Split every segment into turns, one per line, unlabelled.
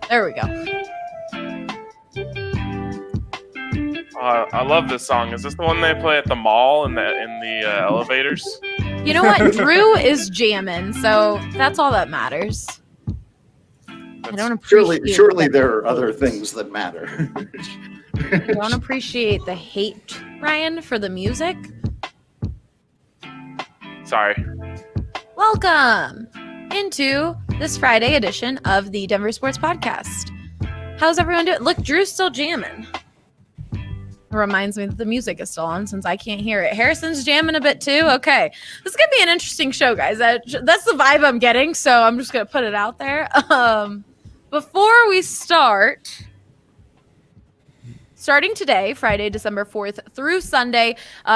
There we go.
I love this song. Is this the one they play at the mall in the elevators?
You know what? Drew is jamming, so that's all that matters. I don't appreciate
surely there are other things that matter.
I don't appreciate the hate, Ryan, for the music.
Sorry.
Welcome into this Friday edition of the Denver Sports Podcast. How's everyone doing? Look, Drew's still jamming. It reminds me that the music is still on since I can't hear it. Harrison's jamming a bit too. Okay. This is going to be an interesting show, guys. That's the vibe I'm getting, so I'm just going to put it out there. Before we start, starting today, Friday, December 4th through Sunday,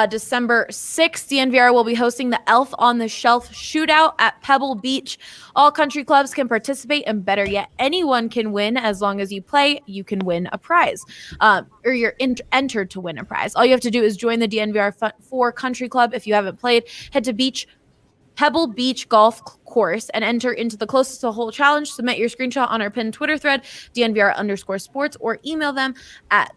December 6th, DNVR will be hosting the Elf on the Shelf shootout at Pebble Beach. All country clubs can participate, and better yet, anyone can win. As long as you play, you can win a prize, or you're entered to win a prize. All you have to do is join the DNVR 4 Country Club. If you haven't played, head to Pebble Beach Golf Course and enter into the closest to hole challenge. Submit your screenshot on our pinned Twitter thread, DNVR_sports, or email them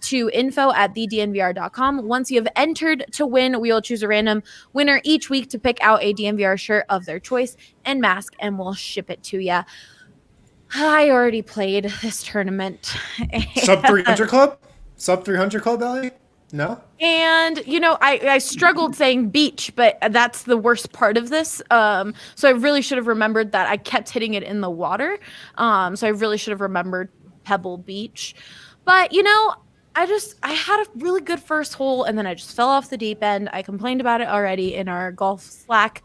to info@thednvr.com. Once you have entered to win, we will choose a random winner each week to pick out a DNVR shirt of their choice and mask, and we'll ship it to you. I already played this tournament.
Sub 300 club? Sub 300 club, Ellie? No?
And, I struggled saying beach, but that's the worst part of this. So I really should have remembered that I kept hitting it in the water. So I really should have remembered Pebble Beach. But, I had a really good first hole, and then I just fell off the deep end. I complained about it already in our golf Slack.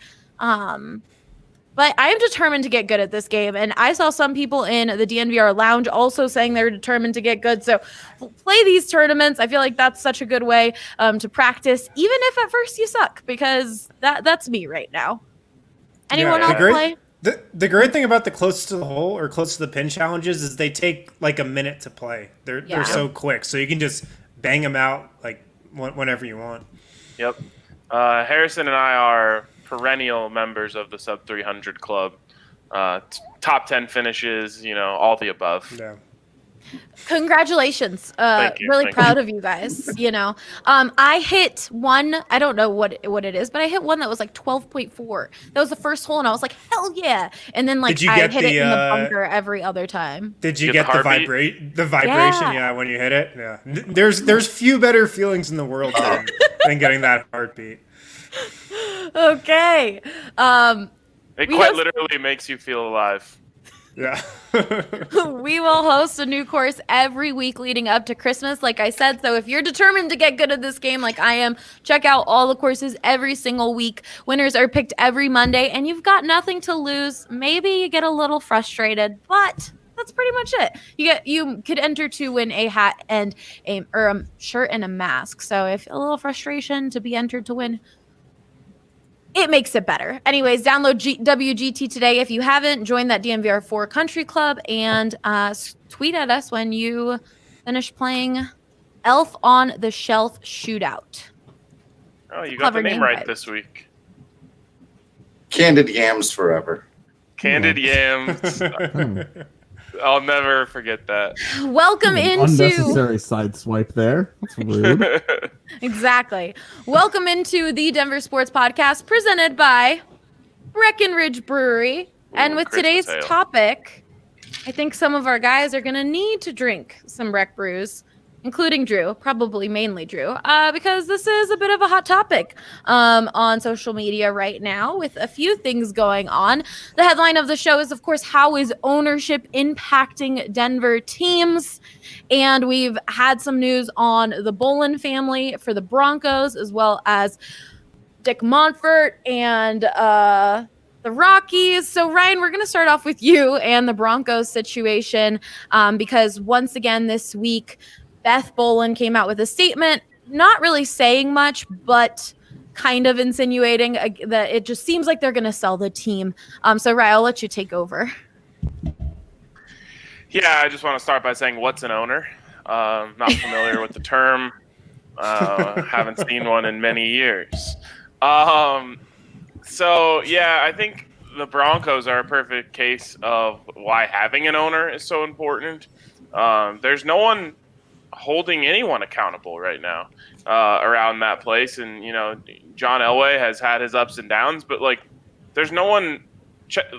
But I am determined to get good at this game. And I saw some people in the DNVR lounge also saying they're determined to get good. So play these tournaments. I feel like that's such a good way to practice, even if at first you suck, because that's me right now. Anyone else play?
The great thing about the close to the hole or close to the pin challenges is they take like a minute to play. They're so quick. So you can just bang them out like whenever you want.
Yep. Harrison and I are perennial members of the Sub 300 Club. Top 10 finishes, all the above.
Yeah.
Congratulations.
Thank you.
Really proud of you guys. I hit one, I don't know what it is, but I hit one that was like 12.4. That was the first hole, and I was like, hell yeah. And then I hit it in the bunker every other time.
Did you get the vibration? Yeah, when you hit it. Yeah. There's few better feelings in the world than getting that heartbeat.
Okay.
It quite literally makes you feel alive.
Yeah.
We will host a new course every week leading up to Christmas, like I said. So if you're determined to get good at this game like I am, check out all the courses every single week. Winners are picked every Monday, and you've got nothing to lose. Maybe you get a little frustrated, but that's pretty much it. You could enter to win a hat and a shirt and a mask. So if a little frustration to be entered to win, it makes it better. Anyways, download WGT today. If you haven't, join that DNVR 4 Country Club and tweet at us when you finish playing Elf on the Shelf shootout.
Oh, you got the name right this week.
Candied yams forever.
Candied yams. I'll never forget that.
Welcome into
unnecessary sideswipe there. That's rude.
Exactly. Welcome into the Denver Sports Podcast presented by Breckenridge Brewery. And with today's topic, I think some of our guys are going to need to drink some Breck brews, including Drew, probably mainly Drew, because this is a bit of a hot topic on social media right now with a few things going on. The headline of the show is, of course, how is ownership impacting Denver teams? And we've had some news on the Bowlen family for the Broncos, as well as Dick Monfort and the Rockies. So, Ryan, we're going to start off with you and the Broncos situation because once again this week, Beth Bowlen came out with a statement, not really saying much, but kind of insinuating that it just seems like they're going to sell the team. So, Ryan, I'll let you take over.
Yeah, I just want to start by saying, what's an owner? Not familiar with the term. Haven't seen one in many years. So, yeah, I think the Broncos are a perfect case of why having an owner is so important. There's no one holding anyone accountable right now around that place. And, John Elway has had his ups and downs, but, there's no one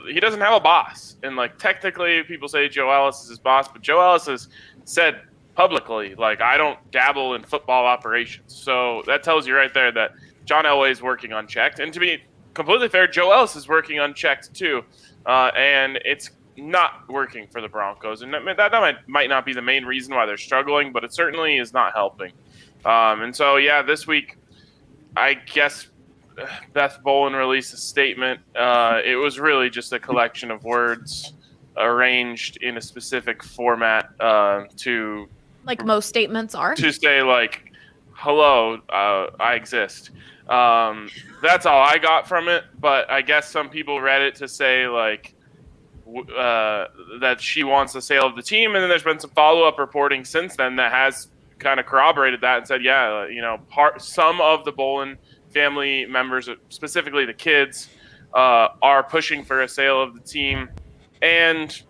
he doesn't have a boss. And, technically people say Joe Ellis is his boss, but Joe Ellis has said publicly, I don't dabble in football operations. So that tells you right there that John Elway is working unchecked. And to be completely fair, Joe Ellis is working unchecked too. And it's not working for the Broncos. And that might not be the main reason why they're struggling, but it certainly is not helping. And so, this week, I guess Beth Bowlen released a statement. It was really just a collection of words arranged in a specific format to...
Like most statements are.
To say, hello, I exist. That's all I got from it, but I guess some people read it to say, that she wants the sale of the team, and then there's been some follow-up reporting since then that has kind of corroborated that and said, some of the Bowlen family members, specifically the kids, are pushing for a sale of the team. And,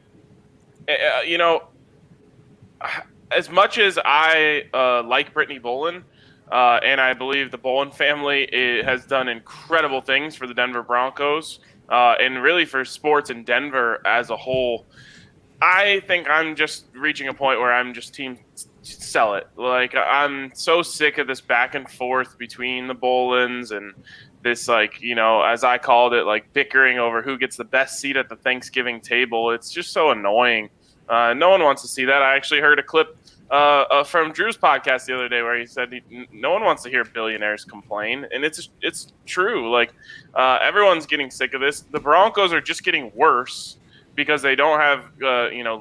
as much as I like Brittany Bowlen, and I believe the Bowlen family has done incredible things for the Denver Broncos, and really for sports in Denver as a whole, I think I'm just reaching a point where I'm just team sell it. I'm so sick of this back and forth between the Bowlens and this, as I called it, bickering over who gets the best seat at the Thanksgiving table. It's just so annoying. No one wants to see that. I actually heard a clip from Drew's podcast the other day where he said no one wants to hear billionaires complain, and it's true. Everyone's getting sick of this. The Broncos are just getting worse because they don't have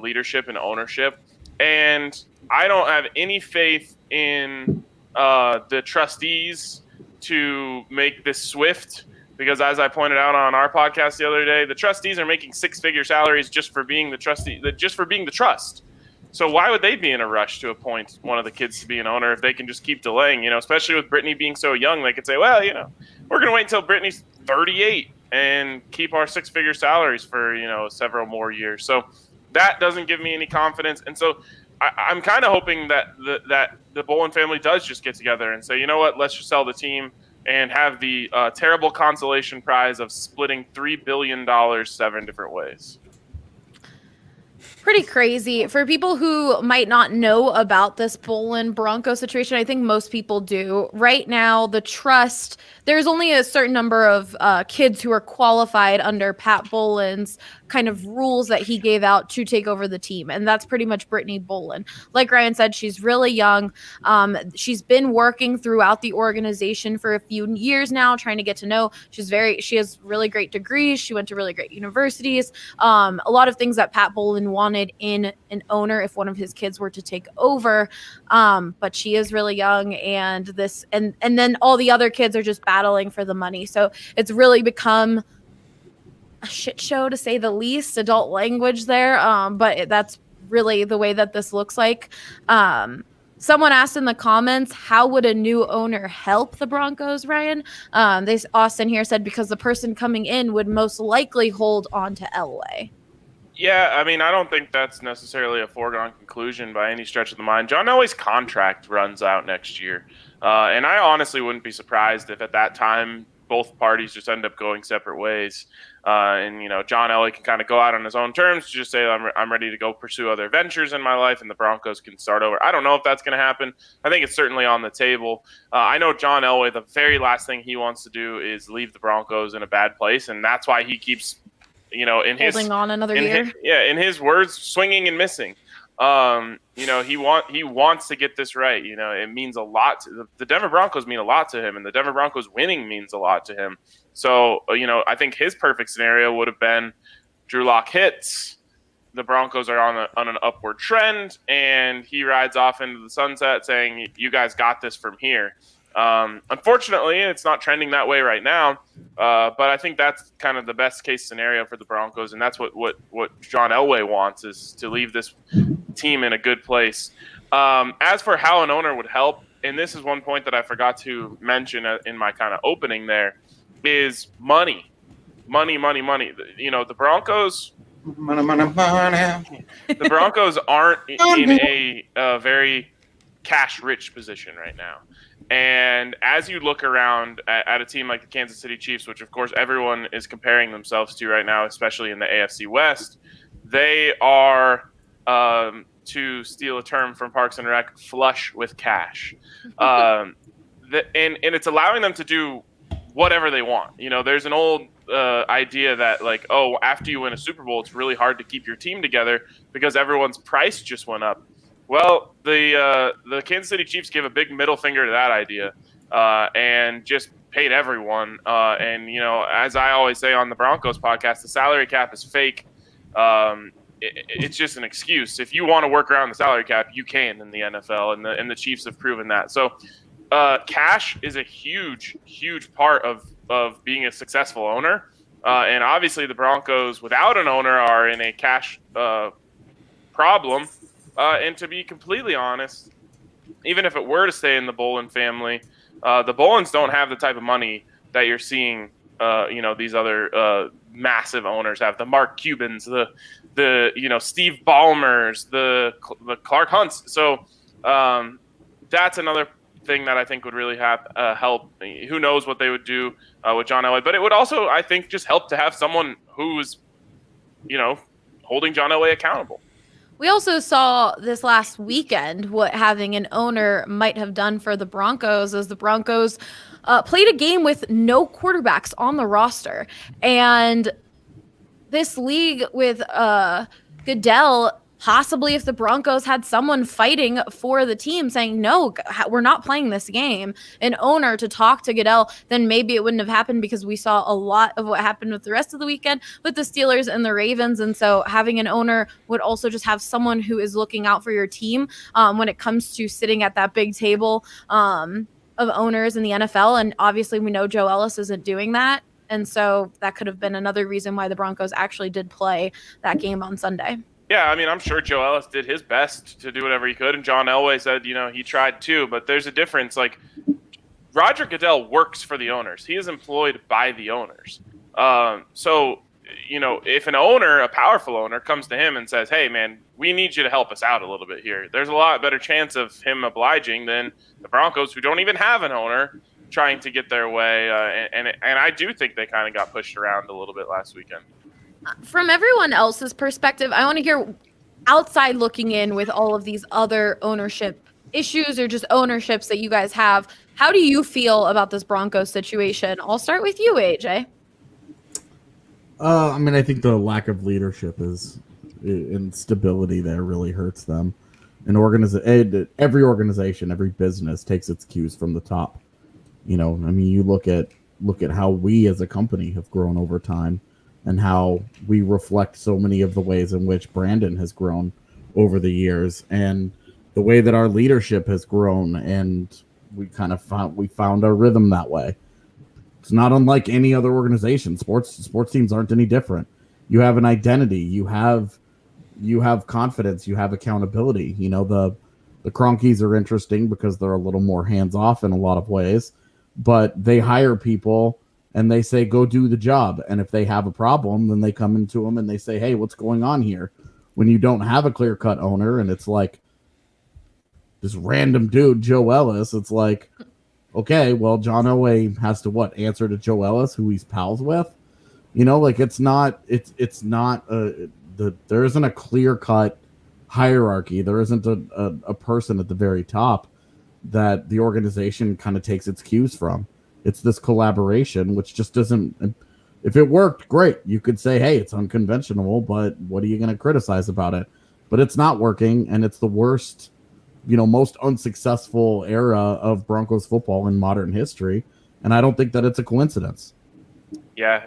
leadership and ownership, and I don't have any faith in the trustees to make this swift. Because as I pointed out on our podcast the other day, the trustees are making six-figure salaries just for being the trustee, just for being the trust. So why would they be in a rush to appoint one of the kids to be an owner if they can just keep delaying? Especially with Brittany being so young, they could say, well, we're going to wait until Brittany's 38 and keep our six-figure salaries for, several more years. So that doesn't give me any confidence. And so I'm kind of hoping that the Bowlen family does just get together and say, you know what, let's just sell the team and have the terrible consolation prize of splitting $3 billion 7 different ways.
Pretty crazy. For people who might not know about this Bowlen Bronco situation, I think most people do. Right now, the trust, there's only a certain number of kids who are qualified under Pat Bowlen's kind of rules that he gave out to take over the team. And that's pretty much Brittany Bowlen. Like Ryan said, she's really young. She's been working throughout the organization for a few years now, trying to get to know. She has really great degrees. She went to really great universities. A lot of things that Pat Bowlen wanted in an owner if one of his kids were to take over. But she is really young, and then all the other kids are just battling for the money. So it's really become a shit show, to say the least. Adult language there, but that's really the way that this looks like. Someone asked in the comments, how would a new owner help the Broncos, Ryan? Austin here said because the person coming in would most likely hold on to Elway.
Yeah, I mean, I don't think that's necessarily a foregone conclusion by any stretch of the mind. John Elway's contract runs out next year, and I honestly wouldn't be surprised if at that time both parties just end up going separate ways. And John Elway can kind of go out on his own terms to just say, I'm ready to go pursue other ventures in my life, and the Broncos can start over. I don't know if that's going to happen. I think it's certainly on the table. I know John Elway, the very last thing he wants to do is leave the Broncos in a bad place, and that's why he keeps
holding on another year.
In his words, swinging and missing. He wants to get this right. It means a lot to the Denver Broncos mean a lot to him, and the Denver Broncos winning means a lot to him. So, I think his perfect scenario would have been Drew Lock hits, the Broncos are on an upward trend, and he rides off into the sunset saying, you guys got this from here. Unfortunately, it's not trending that way right now, but I think that's kind of the best case scenario for the Broncos, and that's what John Elway wants, is to leave this team in a good place. As for how an owner would help, and this is one point that I forgot to mention in my kind of opening there, is money. money. The Broncos.
Money.
The Broncos aren't in a very cash-rich position right now. And as you look around at a team like the Kansas City Chiefs, which of course everyone is comparing themselves to right now, especially in the AFC West, they are, to steal a term from Parks and Rec, flush with cash. And it's allowing them to do whatever they want. There's an old idea that after you win a Super Bowl, it's really hard to keep your team together because everyone's price just went up. Well, the Kansas City Chiefs gave a big middle finger to that idea and just paid everyone. And as I always say on the Broncos podcast, the salary cap is fake. It's just an excuse. If you want to work around the salary cap, you can in the NFL, and the Chiefs have proven that. So cash is a huge, huge part of being a successful owner. And obviously the Broncos, without an owner, are in a cash problem. And to be completely honest, even if it were to stay in the Bowlen family, the Bowlens don't have the type of money that you're seeing, these other massive owners have. The Mark Cubans, the Steve Ballmers, the Clark Hunts. So that's another thing that I think would really help. Who knows what they would do with John Elway, but it would also, I think, just help to have someone who's, holding John Elway accountable.
We also saw this last weekend what having an owner might have done for the Broncos, as the Broncos played a game with no quarterbacks on the roster. And this league with Goodell, possibly if the Broncos had someone fighting for the team saying, no, we're not playing this game, an owner to talk to Goodell, then maybe it wouldn't have happened, because we saw a lot of what happened with the rest of the weekend with the Steelers and the Ravens. And so having an owner would also just have someone who is looking out for your team when it comes to sitting at that big table of owners in the NFL. And obviously we know Joe Ellis isn't doing that. And so that could have been another reason why the Broncos actually did play that game on Sunday.
Yeah, I mean, I'm sure Joe Ellis did his best to do whatever he could, and John Elway said, he tried too, but there's a difference. Like, Roger Goodell works for the owners. He is employed by the owners. So, if an owner, a powerful owner, comes to him and says, hey, man, we need you to help us out a little bit here, there's a lot better chance of him obliging than the Broncos, who don't even have an owner, trying to get their way. And I do think they kind of got pushed around a little bit last weekend.
From everyone else's perspective, I want to hear, outside looking in with all of these other ownership issues or just ownerships that you guys have, how do you feel about this Broncos situation? I'll start with you, AJ.
I think the lack of leadership and stability there really hurts them. Every organization, every business takes its cues from the top. You look at how we as a company have grown over time, and how we reflect so many of the ways in which Brandon has grown over the years, and the way that our leadership has grown, and we found our rhythm that way. It's not unlike any other organization. Sports teams aren't any different. You have an identity, you have confidence, you have accountability. The Kroenkes are interesting because they're a little more hands-off in a lot of ways, but they hire people and they say, go do the job. And if they have a problem, then they come into them and they say, hey, what's going on here? When you don't have a clear-cut owner and it's like this random dude, Joe Ellis, it's like, okay, well, John Elway has to answer to Joe Ellis, who he's pals with? There isn't a clear-cut hierarchy. There isn't a person at the very top that the organization kind of takes its cues from. It's this collaboration, which just doesn't. If it worked, great. You could say, hey, it's unconventional, but what are you going to criticize about it? But it's not working, and it's the worst, most unsuccessful era of Broncos football in modern history. And I don't think that it's a coincidence.
Yeah,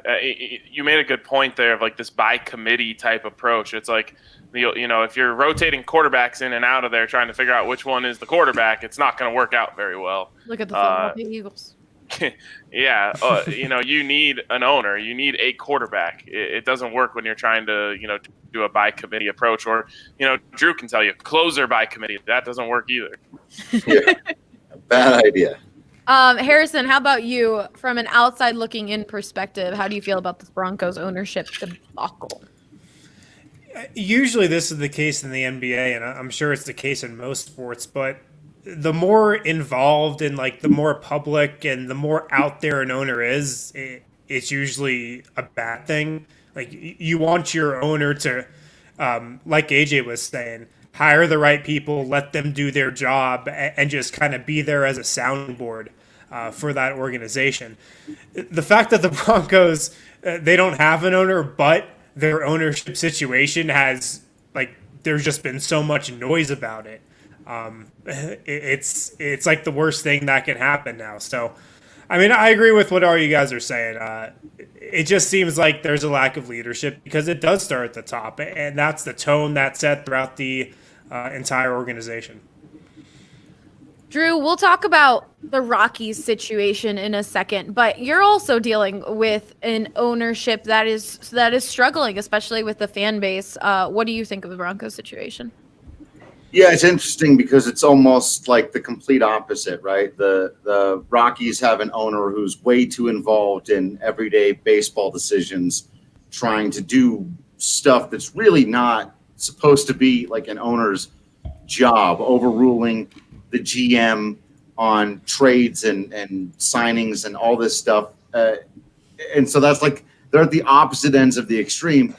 you made a good point there of this by committee type approach. It's like, if you're rotating quarterbacks in and out of there trying to figure out which one is the quarterback, it's not going to work out very well.
Look at the Philadelphia Eagles.
Yeah, you need an owner. You need a quarterback. It doesn't work when you're trying to, do a by committee approach, or, Drew can tell you, closer by committee. That doesn't work either.
Yeah. Bad idea.
Harrison, how about you from an outside looking in perspective? How do you feel about the Broncos ownership debacle?
Usually this is the case in the NBA, and I'm sure it's the case in most sports, but the more involved and like the more public and the more out there an owner is, it's usually a bad thing. Like you want your owner to, like AJ was saying, hire the right people, let them do their job, and just kind of be there as a sounding board for that organization. The fact that the Broncos they don't have an owner, but their ownership situation has like there's just been so much noise about it. It's like the worst thing that can happen now. So, I mean, I agree with what all you guys are saying. It just seems like there's a lack of leadership because it does start at the top, and that's the tone that's set throughout the entire organization.
Drew, we'll talk about the Rockies situation in a second, but you're also dealing with an ownership that is struggling, especially with the fan base. What do you think of the Broncos situation?
Yeah, it's interesting because it's almost like the complete opposite, right? The Rockies have an owner who's way too involved in everyday baseball decisions, trying to do stuff that's really not supposed to be like an owner's job, overruling the GM on trades and signings and all this stuff. And so that's like they're at the opposite ends of the extreme.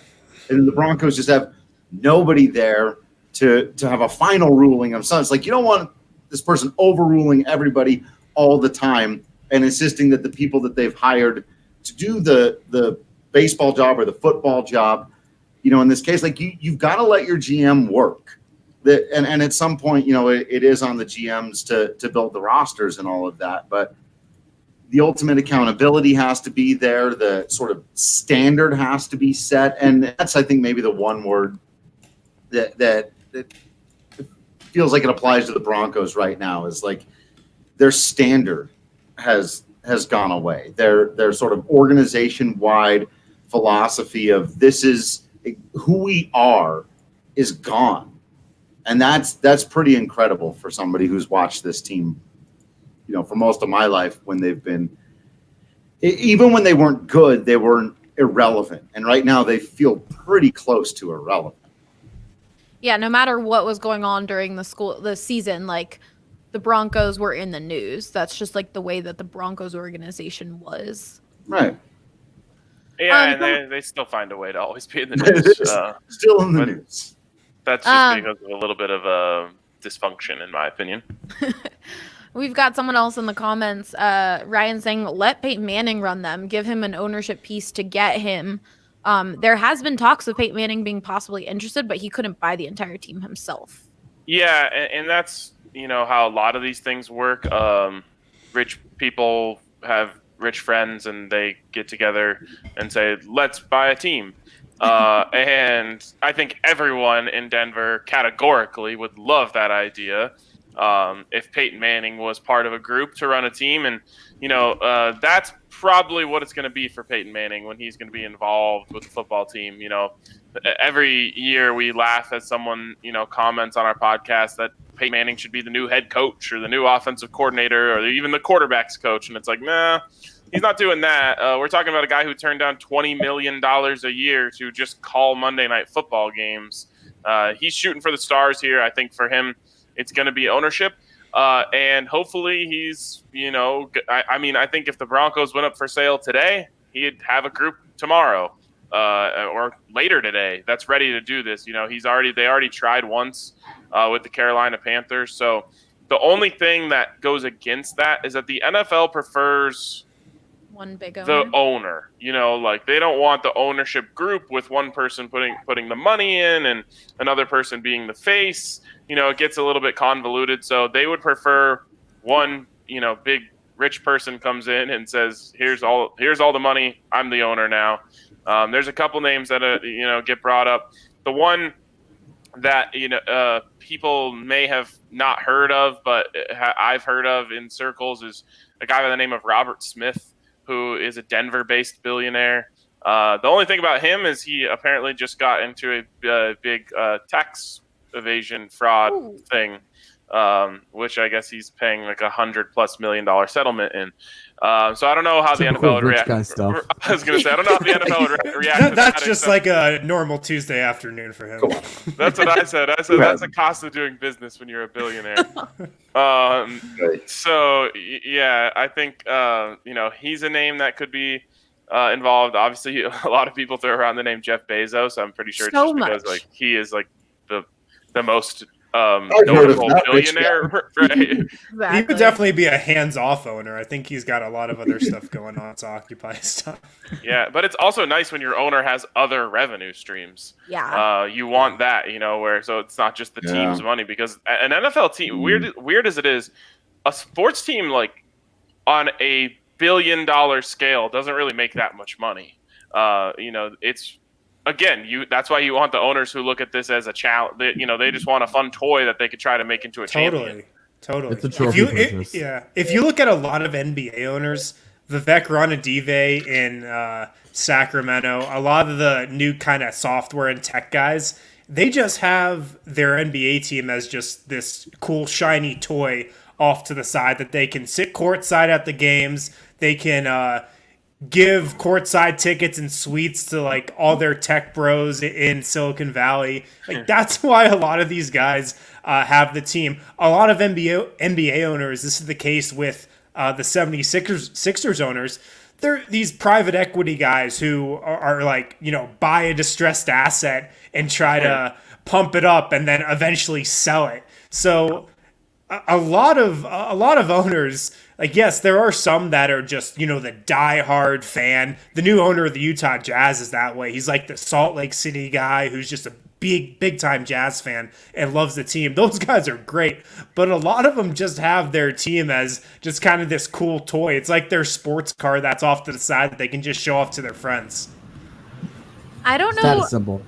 And the Broncos just have nobody there to have a final ruling of something. It's like you don't want this person overruling everybody all the time and insisting that the people that they've hired to do the baseball job or the football job, in this case, like you've got to let your GM work. And at some point, it is on the GMs to build the rosters and all of that. But the ultimate accountability has to be there. The sort of standard has to be set. And that's, I think, maybe the one word that feels like it applies to the Broncos right now is like their standard has gone away. Their sort of organization-wide philosophy of this is who we are is gone. And that's pretty incredible for somebody who's watched this team, for most of my life when they've been, even when they weren't good, they weren't irrelevant. And right now they feel pretty close to irrelevant.
Yeah, no matter what was going on during the season, like the Broncos were in the news. That's just like the way that the Broncos organization was.
Right.
Yeah, and they still find a way to always be in the news.
Still in the news.
That's just because of a little bit of dysfunction, in my opinion.
We've got someone else in the comments, Ryan saying, let Peyton Manning run them. Give him an ownership piece to get him. There has been talks of Peyton Manning being possibly interested, but he couldn't buy the entire team himself.
Yeah, and that's, how a lot of these things work. Rich people have rich friends, and they get together and say, let's buy a team. And I think everyone in Denver categorically would love that idea if Peyton Manning was part of a group to run a team. And, that's probably what it's going to be for Peyton Manning when he's going to be involved with the football team. Every year we laugh as someone, comments on our podcast that Peyton Manning should be the new head coach or the new offensive coordinator or even the quarterback's coach. And it's like, nah. He's not doing that. We're talking about a guy who turned down $20 million a year to just call Monday Night Football games. He's shooting for the stars here. I think for him, it's going to be ownership. And hopefully he's, I think if the Broncos went up for sale today, he'd have a group tomorrow or later today that's ready to do this. They already tried once with the Carolina Panthers. So the only thing that goes against that is that the NFL prefers
one big owner.
The owner, they don't want the ownership group with one person putting the money in and another person being the face. It gets a little bit convoluted. So they would prefer one, big rich person comes in and says, here's all the money. I'm the owner now. There's a couple names that, get brought up. The one that, people may have not heard of, but I've heard of in circles is a guy by the name of Robert Smith, who is a Denver-based billionaire. The only thing about him is he apparently just got into a big tax evasion fraud thing. which I guess he's paying like $100+ million settlement in. So I don't know how
Typical
the NFL would
rich
react.
guy stuff.
I was going to say, I don't know how the NFL would react.
That's just like a normal Tuesday afternoon for him.
That's what I said. I said that's the cost of doing business when you're a billionaire. So yeah, I think he's a name that could be involved. Obviously, a lot of people throw around the name Jeff Bezos. I'm pretty sure it's just because like he is like the most notable billionaire. Right?
Exactly.
He would definitely be a hands-off owner. I think he's got a lot of other stuff going on to occupy his time.
Yeah, but it's also nice when your owner has other revenue streams.
Yeah.
You want that, where so it's not just the team's money, because an NFL team, weird as it is, a sports team like on a $1 billion scale doesn't really make that much money. It's that's why you want the owners who look at this as a challenge. They just want a fun toy that they could try to make into a champion.
Totally.
It's a trophy business.
If you look at a lot of NBA owners, Vivek Ranadive in Sacramento, a lot of the new kind of software and tech guys, they just have their NBA team as just this cool shiny toy off to the side that they can sit courtside at the games. They can give courtside tickets and suites to like all their tech bros in Silicon Valley. Like that's why a lot of these guys have the team. A lot of NBA owners, this is the case with the 76ers owners. They're these private equity guys who are like, buy a distressed asset and try to pump it up and then eventually sell it. So a lot of owners, like, yes, there are some that are just, the diehard fan. The new owner of the Utah Jazz is that way. He's like the Salt Lake City guy who's just a big time Jazz fan and loves the team. Those guys are great, but a lot of them just have their team as just kind of this cool toy. It's like their sports car that's off to the side that they can just show off to their friends.
I don't know.
That simple.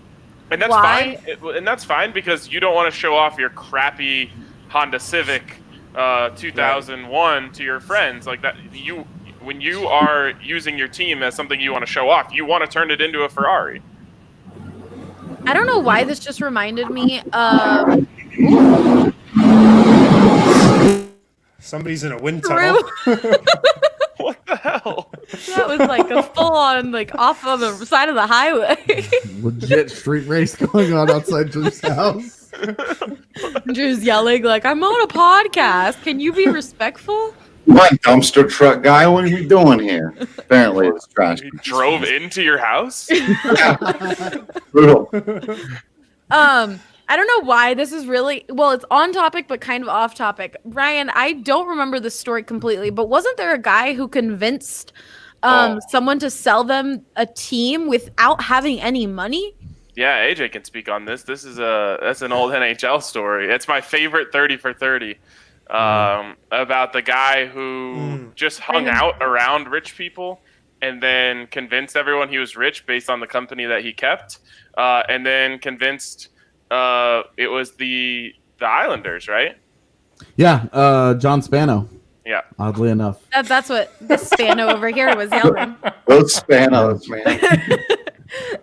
And that's fine. And that's fine because you don't want to show off your crappy Honda Civic 2001 to your friends like that. When you are using your team as something you want to show off, you want to turn it into a Ferrari.
I don't know why this just reminded me of
somebody's in a wind tunnel.
What the hell?
That was like a full-on like off of the side of the highway.
Legit street race going on outside Drew's house.
Drew's yelling like, "I'm on a podcast. Can you be respectful?"
My dumpster truck guy, what are you doing here? Apparently it's trash.
He drove into your house?
Brutal.
I don't know why this is it's on topic but kind of off topic. Ryan, I don't remember the story completely, but wasn't there a guy who convinced someone to sell them a team without having any money?
Yeah, AJ can speak on this. That's an old NHL story. It's my favorite 30 for 30 about the guy who just hung out around rich people and then convinced everyone he was rich based on the company that he kept, and then convinced it was the Islanders, right?
Yeah, John Spano.
Yeah.
Oddly enough.
That's what the Spano over here was yelling.
Those Spanos, man.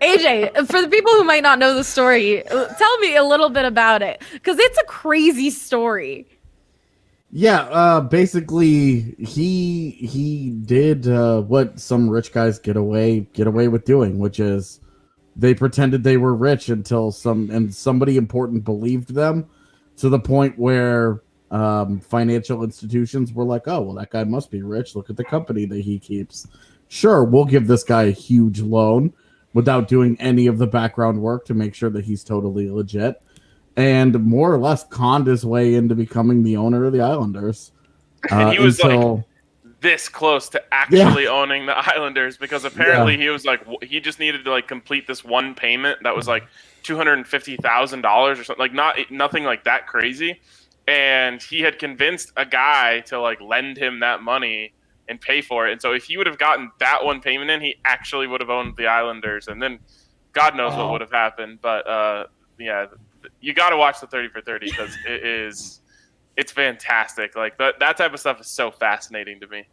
AJ, for the people who might not know the story, tell me a little bit about it, because it's a crazy story.
Yeah, basically he did what some rich guys get away with doing, which is they pretended they were rich until somebody important believed them, to the point where financial institutions were like, "Oh, well, that guy must be rich. Look at the company that he keeps. Sure, we'll give this guy a huge loan," without doing any of the background work to make sure that he's totally legit, and more or less conned his way into becoming the owner of the Islanders.
And he was like this close to actually owning the Islanders, because apparently he was like, he just needed to like complete this one payment that was like $250,000 or something, like nothing like that crazy. And he had convinced a guy to like lend him that money and pay for it. And so if he would have gotten that one payment in, he actually would have owned the Islanders. And then God knows what would have happened. But yeah, you got to watch the 30 for 30 because it's fantastic. Like that type of stuff is so fascinating to me.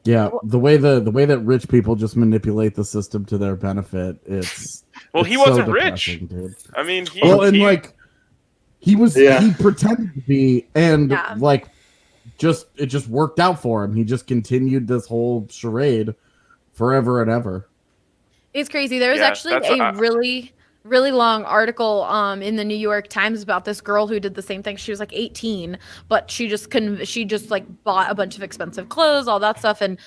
Yeah, the way that rich people just manipulate the system to their benefit, he wasn't
rich.
Dude.
I mean,
He pretended to be, and it just worked out for him. He just continued this whole charade forever and ever.
It's crazy. There was actually a really long article in the New York Times about this girl who did the same thing. She was like 18, but she just like bought a bunch of expensive clothes, all that stuff, and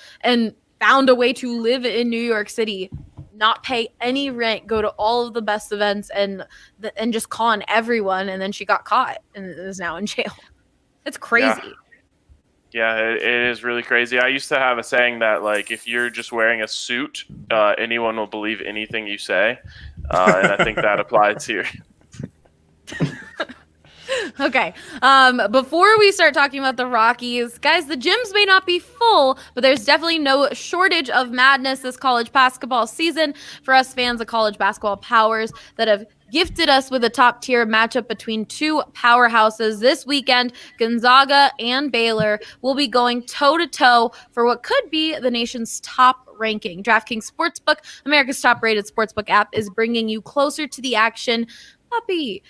found a way to live in New York City, not pay any rent, go to all of the best events, and just con everyone. And then she got caught and is now in jail. It's crazy.
Yeah, it is really crazy. I used to have a saying that, like, if you're just wearing a suit, anyone will believe anything you say. And I think that applies here.
Okay. Before we start talking about the Rockies, guys, the gyms may not be full, but there's definitely no shortage of madness this college basketball season for us fans of college basketball powers that have gifted us with a top-tier matchup between two powerhouses. This weekend, Gonzaga and Baylor will be going toe-to-toe for what could be the nation's top ranking. DraftKings Sportsbook, America's top-rated sportsbook app, is bringing you closer to the action. Puppy.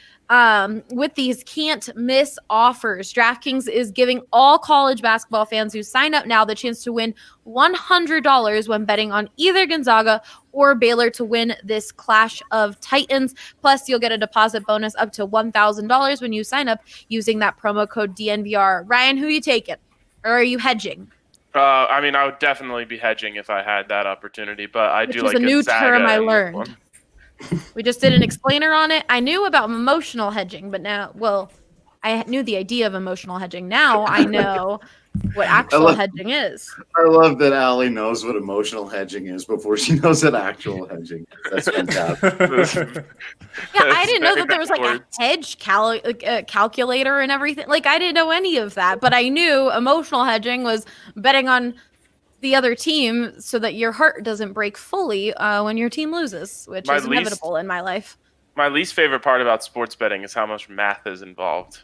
With these can't-miss offers, DraftKings is giving all college basketball fans who sign up now the chance to win $100 when betting on either Gonzaga or Baylor to win this clash of titans. Plus, you'll get a deposit bonus up to $1,000 when you sign up using that promo code DNVR. Ryan, who you taking? Or are you hedging?
I mean, I would definitely be hedging if I had that opportunity, but I do like
Gonzaga. Which is a new term I learned.
One.
We just did an explainer on it. I knew about emotional hedging, but now, I knew the idea of emotional hedging. Now I know what actual hedging is.
I love that Allie knows what emotional hedging is before she knows what actual hedging is. That's fantastic.
I didn't know that there was like a hedge calculator and everything. Like, I didn't know any of that, but I knew emotional hedging was betting on the other team so that your heart doesn't break fully when your team loses, which is inevitable in my life.
My least favorite part about sports betting is how much math is involved,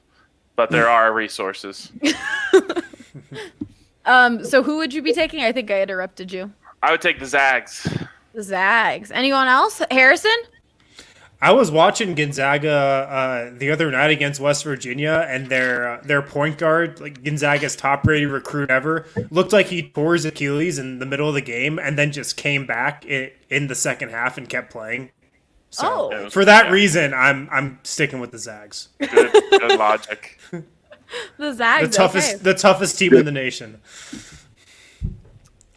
but there are resources.
So who would you be taking? I think I interrupted you.
I would take the Zags.
The Zags. Anyone else? Harrison?
I was watching Gonzaga the other night against West Virginia, and their point guard, like Gonzaga's top-rated recruit ever, looked like he tore his Achilles in the middle of the game and then just came back in the second half and kept playing. So for that reason, I'm sticking with the Zags.
Good logic.
The Zags,
the toughest team in the nation.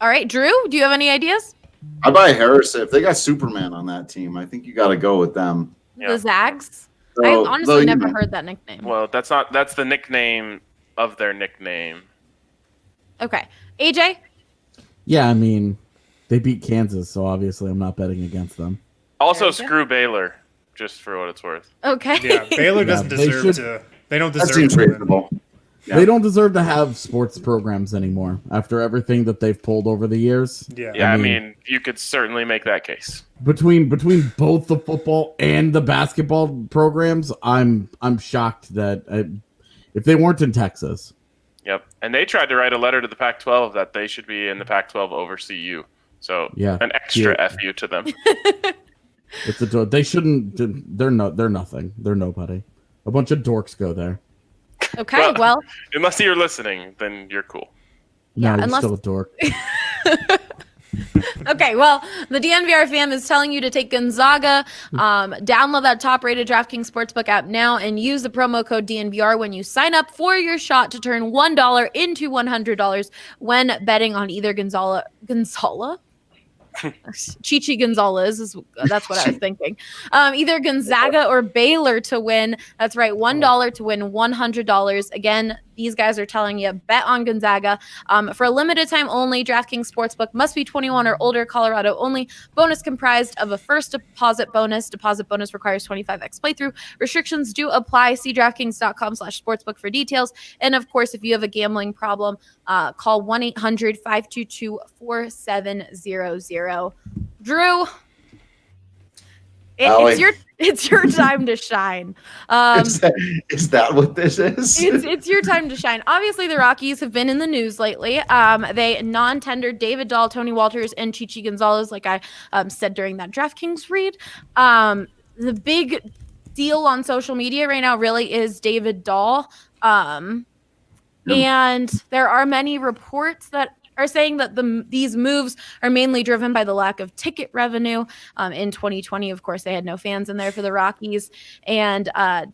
All right, Drew, do you have any ideas?
I buy Harrison. If they got Superman on that team, I think you got to go with them.
The Zags? I honestly never heard that nickname.
Well, that's the nickname of their nickname.
Okay. AJ?
Yeah, I mean, they beat Kansas, so obviously I'm not betting against them.
Also, screw Baylor, just for what it's worth.
Okay.
Yeah, Baylor doesn't deserve to. They don't deserve
that seems reasonable.
Yeah. They don't deserve to have sports programs anymore after everything that they've pulled over the years.
Yeah, I mean, you could certainly make that case.
Between both the football and the basketball programs, I'm shocked that if they weren't in Texas.
Yep, and they tried to write a letter to the Pac-12 that they should be in the Pac-12 over CU. So an extra FU to them.
They shouldn't. They're nothing. They're nobody. A bunch of dorks go there.
Okay, well,
unless you're listening, then you're cool.
No, you're still a dork.
Okay, well, the DNVR fam is telling you to take Gonzaga. Download that top-rated DraftKings Sportsbook app now and use the promo code DNVR when you sign up for your shot to turn $1 into $100 when betting on either Gonzala? Chichi Gonzalez that's what I was thinking. Either Gonzaga or Baylor to win. That's right, $1 to win $100. Again, these guys are telling you bet on Gonzaga. For a limited time only, DraftKings Sportsbook must be 21 or older, Colorado only. Bonus comprised of a first deposit bonus. Deposit bonus requires 25x playthrough. Restrictions do apply. See DraftKings.com/sportsbook for details. And of course, if you have a gambling problem, call 1-800-522-4700. Drew, it's your time to shine.
Is that what this is?
It's your time to shine. Obviously, the Rockies have been in the news lately. They non-tendered David Dahl, Tony Walters, and Chichi Gonzalez, like I said during that DraftKings read. The big deal on social media right now really is David Dahl. And there are many reports that are saying that these moves are mainly driven by the lack of ticket revenue. In 2020, of course, they had no fans in there for the Rockies. And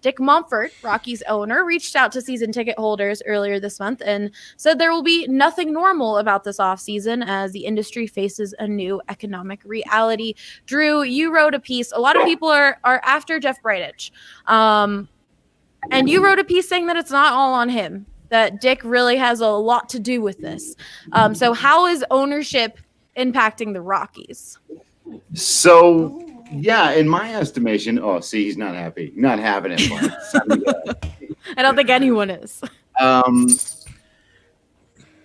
Dick Monfort, Rockies owner, reached out to season ticket holders earlier this month and said there will be nothing normal about this offseason as the industry faces a new economic reality. Drew, you wrote a piece. A lot of people are after Jeff Bridich. And you wrote a piece saying that it's not all on him, that Dick really has a lot to do with this. So how is ownership impacting the Rockies?
So, yeah, in my estimation, he's not happy. Not having it.
I don't think anyone is.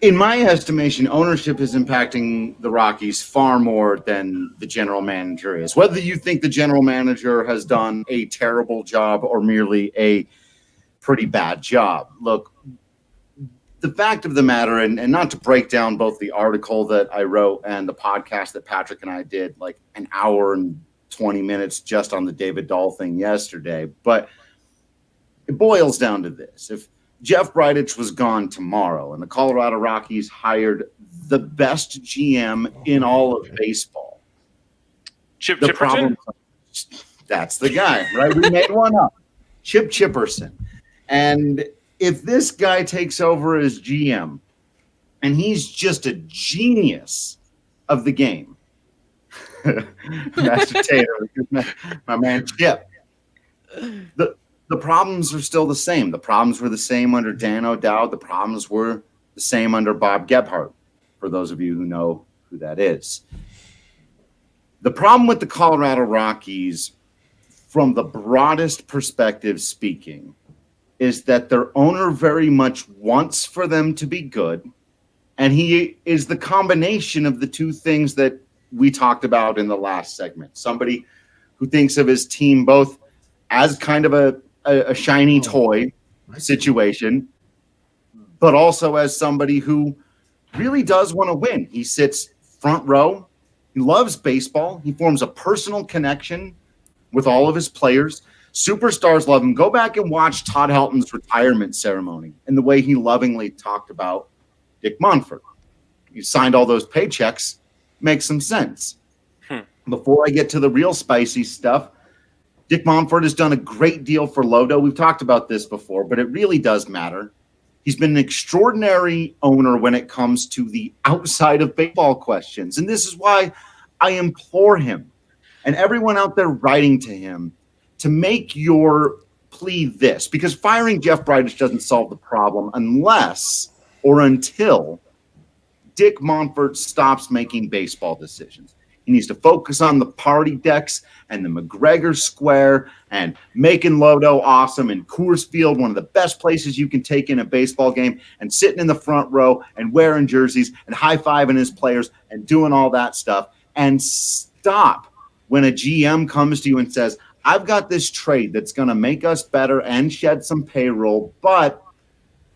In my estimation, ownership is impacting the Rockies far more than the general manager is. Whether you think the general manager has done a terrible job or merely a pretty bad job. Look, the fact of the matter, and not to break down both the article that I wrote and the podcast that Patrick and I did, like an hour and 20 minutes just on the David Dahl thing yesterday, but it boils down to this. If Jeff Bridich was gone tomorrow and the Colorado Rockies hired the best GM in all of baseball,
Chip Chipperson?
That's the guy, right? We made one up. Chip Chipperson. And if this guy takes over as GM and he's just a genius of the game, Master Tater, my man Chip, the problems are still the same. The problems were the same under Dan O'Dowd. The problems were the same under Bob Gebhardt, for those of you who know who that is. The problem with the Colorado Rockies, from the broadest perspective speaking, is that their owner very much wants for them to be good, and he is the combination of the two things that we talked about in the last segment. Somebody who thinks of his team both as kind of a shiny toy situation, but also as somebody who really does want to win. He sits front row. He loves baseball. He forms a personal connection with all of his players. Superstars love him. Go back and watch Todd Helton's retirement ceremony and the way he lovingly talked about Dick Monfort. You signed all those paychecks. Makes some sense. Before I get to the real spicy stuff, Dick Monfort has done a great deal for Lodo. We've talked about this before, but it really does matter. He's been an extraordinary owner when it comes to the outside of baseball questions. And this is why I implore him and everyone out there writing to him to make your plea this, because firing Jeff Bridich doesn't solve the problem unless or until Dick Monfort stops making baseball decisions. He needs to focus on the party decks and the McGregor Square and making Lodo awesome and Coors Field, one of the best places you can take in a baseball game, and sitting in the front row and wearing jerseys and high-fiving his players and doing all that stuff. And stop when a GM comes to you and says, I've got this trade that's going to make us better and shed some payroll, but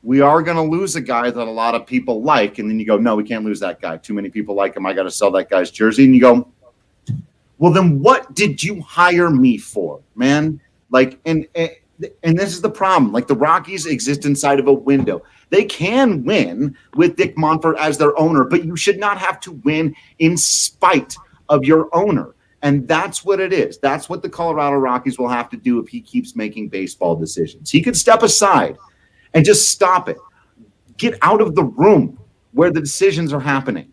we are going to lose a guy that a lot of people like. And then you go, no, we can't lose that guy. Too many people like him. I got to sell that guy's jersey. And you go, well, then what did you hire me for, man? Like, and this is the problem. Like, the Rockies exist inside of a window. They can win with Dick Monfort as their owner, but you should not have to win in spite of your owner. And that's what it is. That's what the Colorado Rockies will have to do if he keeps making baseball decisions. He could step aside and just stop it. Get out of the room where the decisions are happening.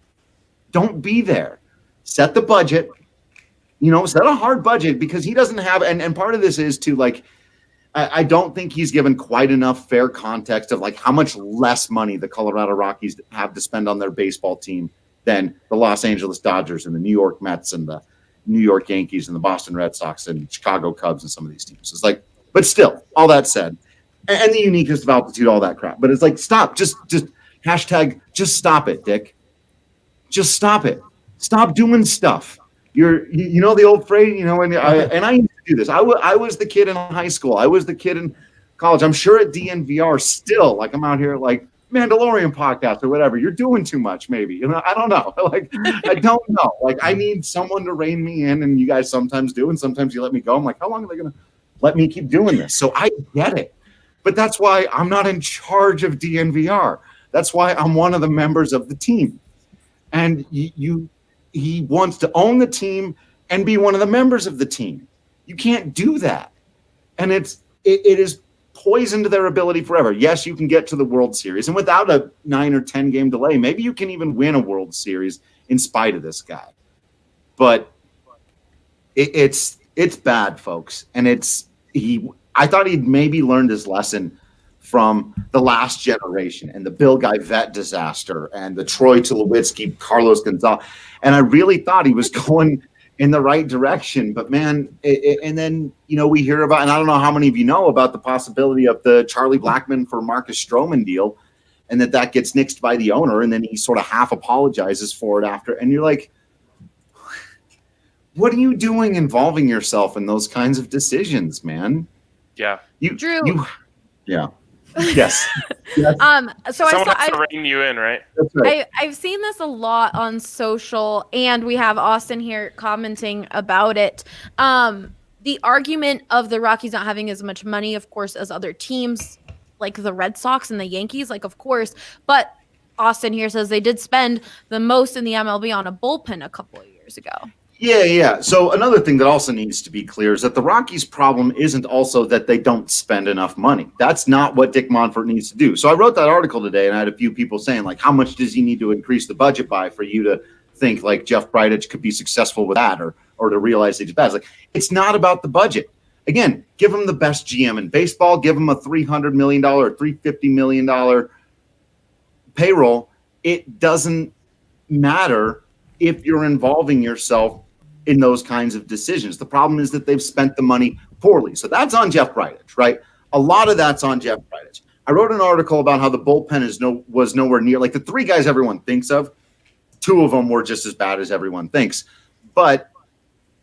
Don't be there. Set the budget. Set a hard budget, because he doesn't have, and part of this is to, like, I don't think he's given quite enough fair context of, like, how much less money the Colorado Rockies have to spend on their baseball team than the Los Angeles Dodgers and the New York Mets and the New York Yankees and the Boston Red Sox and Chicago Cubs and some of these teams. It's like, but still, all that said, and the uniqueness of altitude, all that crap. But it's like, stop, just hashtag, just stop it, Dick. Just stop it. Stop doing stuff. You know the old phrase, and I used to do this. I was the kid in high school. I was the kid in college. I'm sure at DNVR still, like, I'm out here like Mandalorian podcast or whatever. You're doing too much, maybe. I don't know. Like, I don't know. Like, I need someone to rein me in, and you guys sometimes do, and sometimes you let me go. I'm like, how long are they gonna Let me keep doing this. So I get it. But that's why I'm not in charge of DNVR. That's why I'm one of the members of the team. And he wants to own the team and be one of the members of the team. You can't do that. And it is poison to their ability forever. Yes, you can get to the World Series. And without a 9 or 10 game delay, maybe you can even win a World Series in spite of this guy. But it's bad, folks. And I thought he'd maybe learned his lesson from the last generation and the Bill Vet disaster and the Troy Tulowitzki, Carlos Gonzalez. And I really thought he was going in the right direction. But, man, and then, we hear about, and I don't know how many of you know about the possibility of the Charlie Blackmon for Marcus Stroman deal, and that gets nixed by the owner, and then he sort of half apologizes for it after. And you're like, what are you doing involving yourself in those kinds of decisions, man?
Yeah.
Drew.
Yeah. Yes.
So
someone has to rein you in, right?
That's right.
I've seen this a lot on social, and we have Austin here commenting about it. The argument of the Rockies not having as much money, of course, as other teams like the Red Sox and the Yankees, of course. But Austin here says they did spend the most in the MLB on a bullpen a couple of years ago.
Yeah. So another thing that also needs to be clear is that the Rockies' problem isn't also that they don't spend enough money. That's not what Dick Monfort needs to do. So I wrote that article today, and I had a few people saying, how much does he need to increase the budget by for you to think Jeff Bridich could be successful with that or to realize he's bad? It's not about the budget. Again, give him the best GM in baseball. Give him a $300 million or $350 million payroll. It doesn't matter if you're involving yourself in those kinds of decisions. The problem is that they've spent the money poorly. So that's on Jeff Bridich, right? A lot of that's on Jeff Bridich. I wrote an article about how the bullpen was nowhere near, the three guys everyone thinks of, two of them were just as bad as everyone thinks. But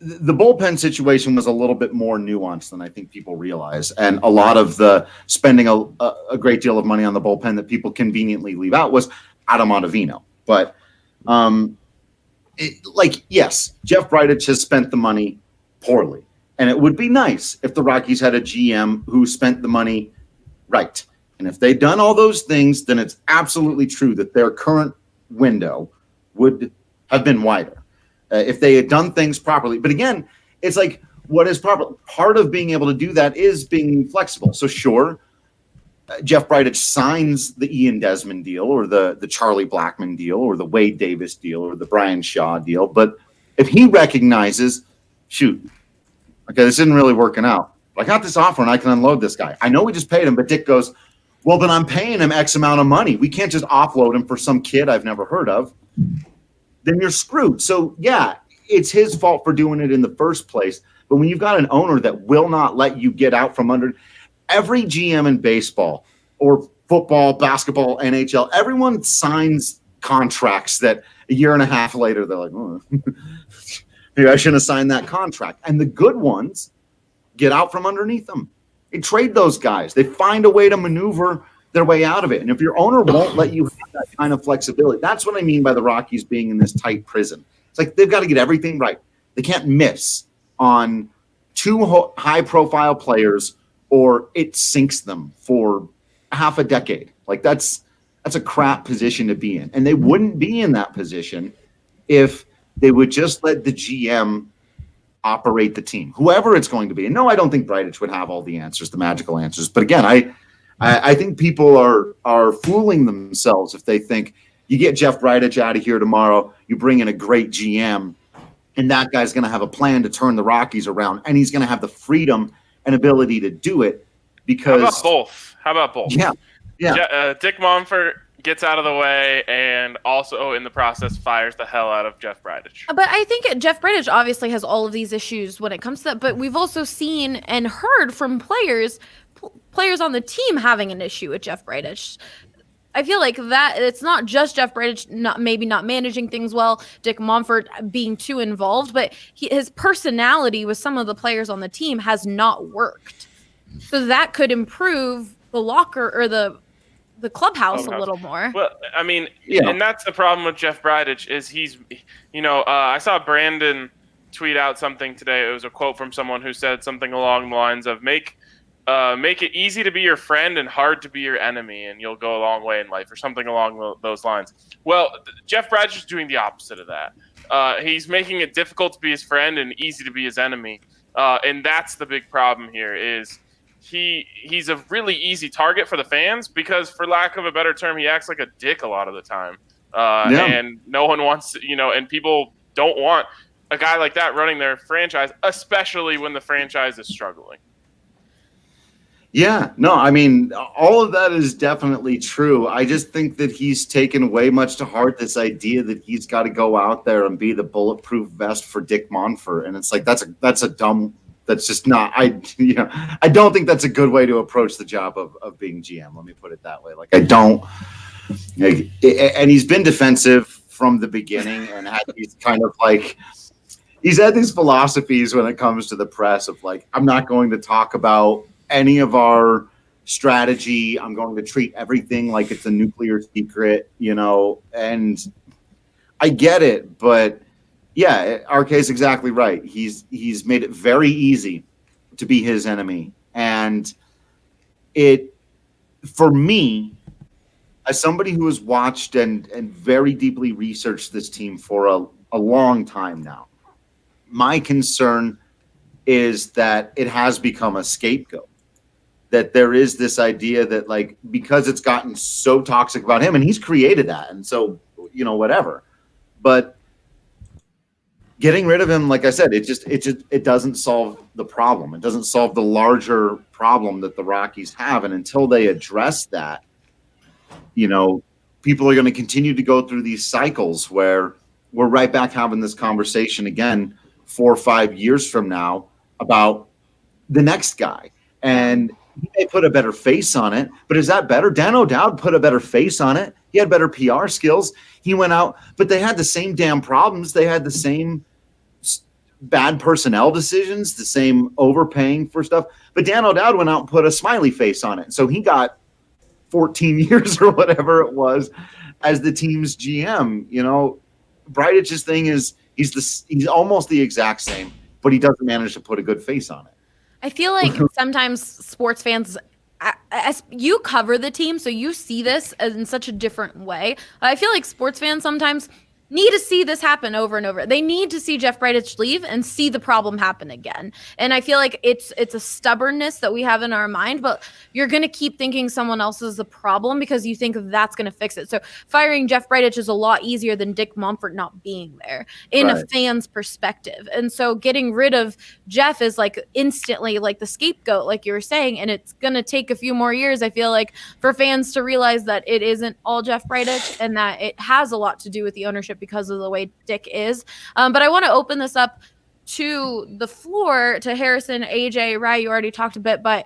the bullpen situation was a little bit more nuanced than I think people realize. And a lot of the spending a great deal of money on the bullpen that people conveniently leave out was Adam Ottavino. But yes, Jeff Bridich has spent the money poorly. And it would be nice if the Rockies had a GM who spent the money right. And if they'd done all those things, then it's absolutely true that their current window would have been wider if they had done things properly. But again, it's what is proper? Part of being able to do that is being flexible. So sure, Jeff Bridich signs the Ian Desmond deal or the Charlie Blackmon deal or the Wade Davis deal or the Brian Shaw deal. But if he recognizes, this isn't really working out. I got this offer and I can unload this guy. I know we just paid him, but Dick goes, well, but I'm paying him X amount of money. We can't just offload him for some kid I've never heard of. Then you're screwed. So yeah, it's his fault for doing it in the first place. But when you've got an owner that will not let you get out from under, every GM in baseball or football, basketball, NHL, everyone signs contracts that a year and a half later, they're like, oh, maybe I shouldn't have signed that contract. And the good ones get out from underneath them. They trade those guys. They find a way to maneuver their way out of it. And if your owner won't let you have that kind of flexibility, that's what I mean by the Rockies being in this tight prison. It's they've got to get everything right. They can't miss on two high-profile players or it sinks them for half a decade. That's a crap position to be in. And they wouldn't be in that position if they would just let the GM operate the team, whoever it's going to be. And no, I don't think Bridich would have all the answers, the magical answers. But again, I think people are fooling themselves if they think you get Jeff Bridich out of here tomorrow, you bring in a great GM, and that guy's going to have a plan to turn the Rockies around, and he's going to have the freedom and ability to do it because
How about both?
Yeah.
Dick Monfort gets out of the way and also in the process fires the hell out of Jeff Bridich.
But I think Jeff Bridich obviously has all of these issues when it comes to that, but we've also seen and heard from players on the team having an issue with Jeff Bridich. I feel like that it's not just Jeff Bridich maybe not managing things well, Dick Monfort being too involved, but his personality with some of the players on the team has not worked. So that could improve the locker or the clubhouse a little more.
Well, I mean, and that's the problem with Jeff Bridich is he's, I saw Brandon tweet out something today. It was a quote from someone who said something along the lines of make it easy to be your friend and hard to be your enemy, and you'll go a long way in life, or something along those lines. Well, Jeff Bridich is doing the opposite of that. He's making it difficult to be his friend and easy to be his enemy, and that's the big problem here. Is he's a really easy target for the fans because, for lack of a better term, he acts like a dick a lot of the time, and no one wants, and people don't want a guy like that running their franchise, especially when the franchise is struggling.
Yeah, no, I mean, all of that is definitely true. I just think that he's taken way much to heart this idea that he's got to go out there and be the bulletproof vest for Dick Monfort, and it's like that's a dumb. That's just not. I don't think that's a good way to approach the job of being GM. Let me put it that way. Like I don't. And he's been defensive from the beginning, and he's kind of like. He's had these philosophies when it comes to the press of like, I'm not going to talk about any of our strategy. I'm going to treat everything like it's a nuclear secret, and I get it, but yeah, RK is exactly right. He's made it very easy to be his enemy. And for me, as somebody who has watched and very deeply researched this team for a long time now, my concern is that it has become a scapegoat. That there is this idea that, like, because it's gotten so toxic about him, and he's created that, and so, whatever. But getting rid of him, like I said, it doesn't solve the problem. It doesn't solve the larger problem that the Rockies have, and until they address that, people are going to continue to go through these cycles where we're right back having this conversation again 4 or 5 years from now about the next guy. And he may put a better face on it, but is that better? Dan O'Dowd put a better face on it. He had better PR skills. He went out, but they had the same damn problems. They had the same bad personnel decisions, the same overpaying for stuff. But Dan O'Dowd went out and put a smiley face on it. So he got 14 years or whatever it was as the team's GM. Bridich's thing is he's almost the exact same, but he doesn't manage to put a good face on it.
I feel like sometimes sports fans, as you cover the team, so you see this in such a different way. I feel like sports fans sometimes need to see this happen over and over. They need to see Jeff Bridich leave and see the problem happen again. And I feel like it's a stubbornness that we have in our mind, but you're going to keep thinking someone else is the problem because you think that's going to fix it. So firing Jeff Bridich is a lot easier than Dick Monfort not being there in a fan's perspective. And so getting rid of Jeff is like instantly like the scapegoat, like you were saying, and it's going to take a few more years, I feel like, for fans to realize that it isn't all Jeff Bridich and that it has a lot to do with the ownership because of the way Dick is. But I want to open this up to the floor to Harrison, AJ, Rye, you already talked a bit, but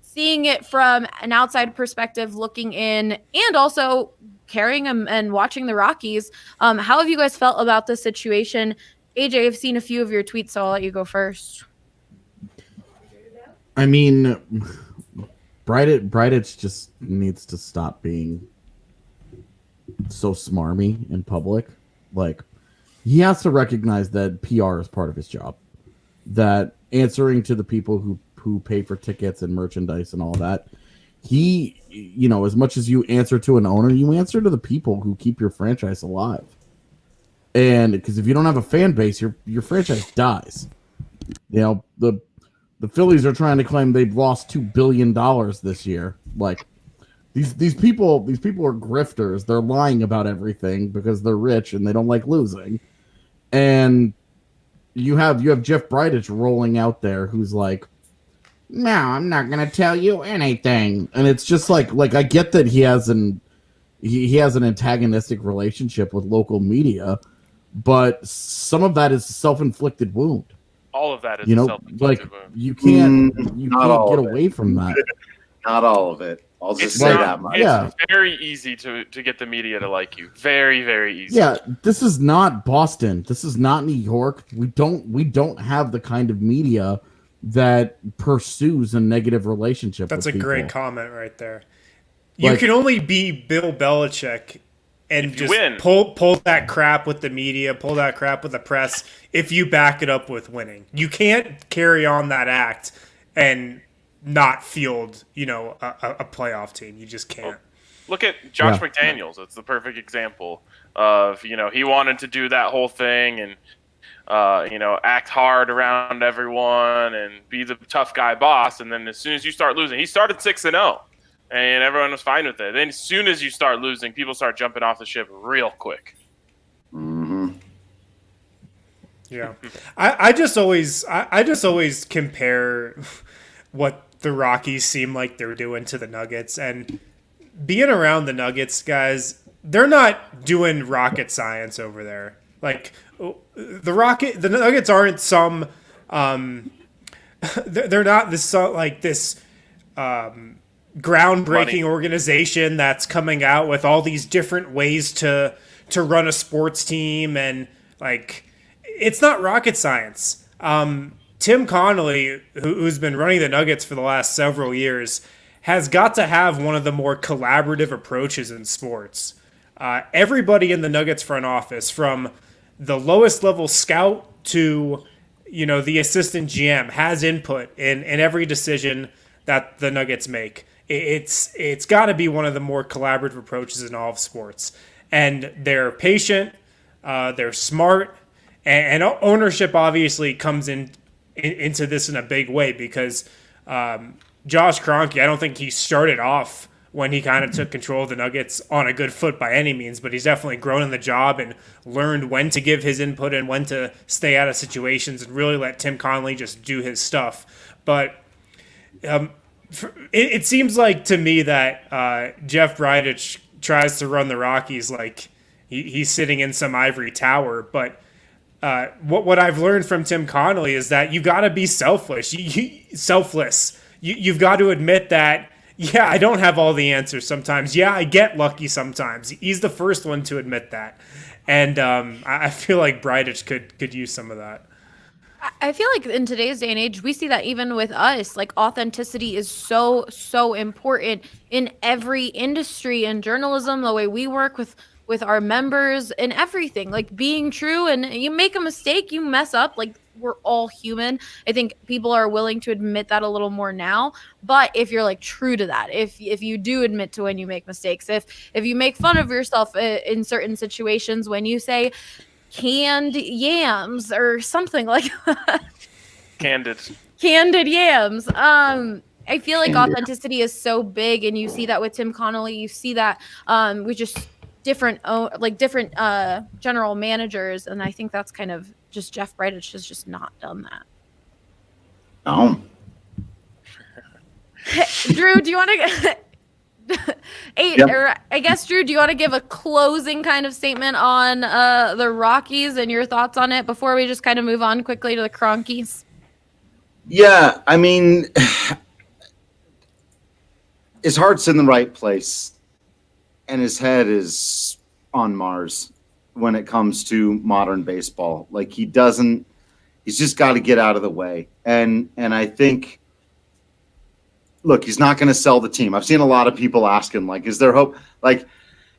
seeing it from an outside perspective, looking in, and also carrying and watching the Rockies, how have you guys felt about this situation? AJ, I've seen a few of your tweets, so I'll let you go first.
I mean, Bridich just needs to stop being so smarmy in public. Like, he has to recognize that PR is part of his job, that answering to the people who pay for tickets and merchandise and all that, he, as much as you answer to an owner, you answer to the people who keep your franchise alive. And because if you don't have a fan base, your franchise dies. The Phillies are trying to claim they've lost $2 billion this year. Like, These people are grifters. They're lying about everything because they're rich and they don't like losing. And you have Jeff Bridich rolling out there who's like, no, I'm not gonna tell you anything. And it's just like I get that he has an antagonistic relationship with local media, but some of that is a self-inflicted wound.
All of that is a self-inflicted wound.
You can't get away from that.
Not all of it. I'll just say that much.
It's very easy to get the media to like you. Very, very easy.
Yeah, this is not Boston. This is not New York. We don't have the kind of media that pursues a negative relationship.
That's
with
a
people.
great comment right there. You can only be Bill Belichick and just pull that crap with the media, pull that crap with the press if you back it up with winning. You can't carry on that act and not field, a playoff team. You just can't.
Look at Josh McDaniels. It's the perfect example of, he wanted to do that whole thing and, act hard around everyone and be the tough guy boss. And then as soon as you start losing, he started 6-0 and everyone was fine with it. Then as soon as you start losing, people start jumping off the ship real quick.
Mm-hmm.
Yeah. I just always compare what the Rockies seem like they're doing to the Nuggets, and being around the Nuggets, guys, they're not doing rocket science over there. Like the Nuggets aren't some they're not this groundbreaking organization that's coming out with all these different ways to run a sports team, and like it's not rocket science. Tim Connolly, who's been running the Nuggets for the last several years, has got to have one of the more collaborative approaches in sports. Everybody in the Nuggets front office, from the lowest level scout to the assistant GM, has input in every decision that the Nuggets make. It's got to be one of the more collaborative approaches in all of sports. And they're patient, they're smart, and ownership obviously comes into this in a big way, because Josh Kroenke, I don't think he started off when he kind of took control of the Nuggets on a good foot by any means, but he's definitely grown in the job and learned when to give his input and when to stay out of situations and really let Tim Connolly just do his stuff. But it seems like to me that Jeff Bridich tries to run the Rockies like he's sitting in some ivory tower, but what I've learned from Tim Connolly is that you got to be selfless. You've got to admit that, yeah, I don't have all the answers sometimes. Yeah, I get lucky sometimes. He's the first one to admit that. And I feel like Bridich could use some of that.
I feel like in today's day and age, we see that even with us, like authenticity is so, so important in every industry, in journalism, the way we work with our members and everything, like being true. And you make a mistake, you mess up, like we're all human. I think people are willing to admit that a little more now. But if you're like true to that, if you do admit to when you make mistakes, if you make fun of yourself in certain situations, when you say canned yams or something like that.
Candid
yams. I feel like authenticity is so big, and you see that with Tim Connolly. You see that with just different general managers, and I think that's kind of just Jeff Bridich has just not done that.
Oh.
Drew, do you want to Drew, do you want to give a closing kind of statement on the Rockies and your thoughts on it before we just kind of move on quickly to the Kroenkes?
Yeah, I mean, his heart's in the right place, and his head is on Mars when it comes to modern baseball. Like he's just got to get out of the way. And I think, look, he's not going to sell the team. I've seen a lot of people asking, like, is there hope? Like,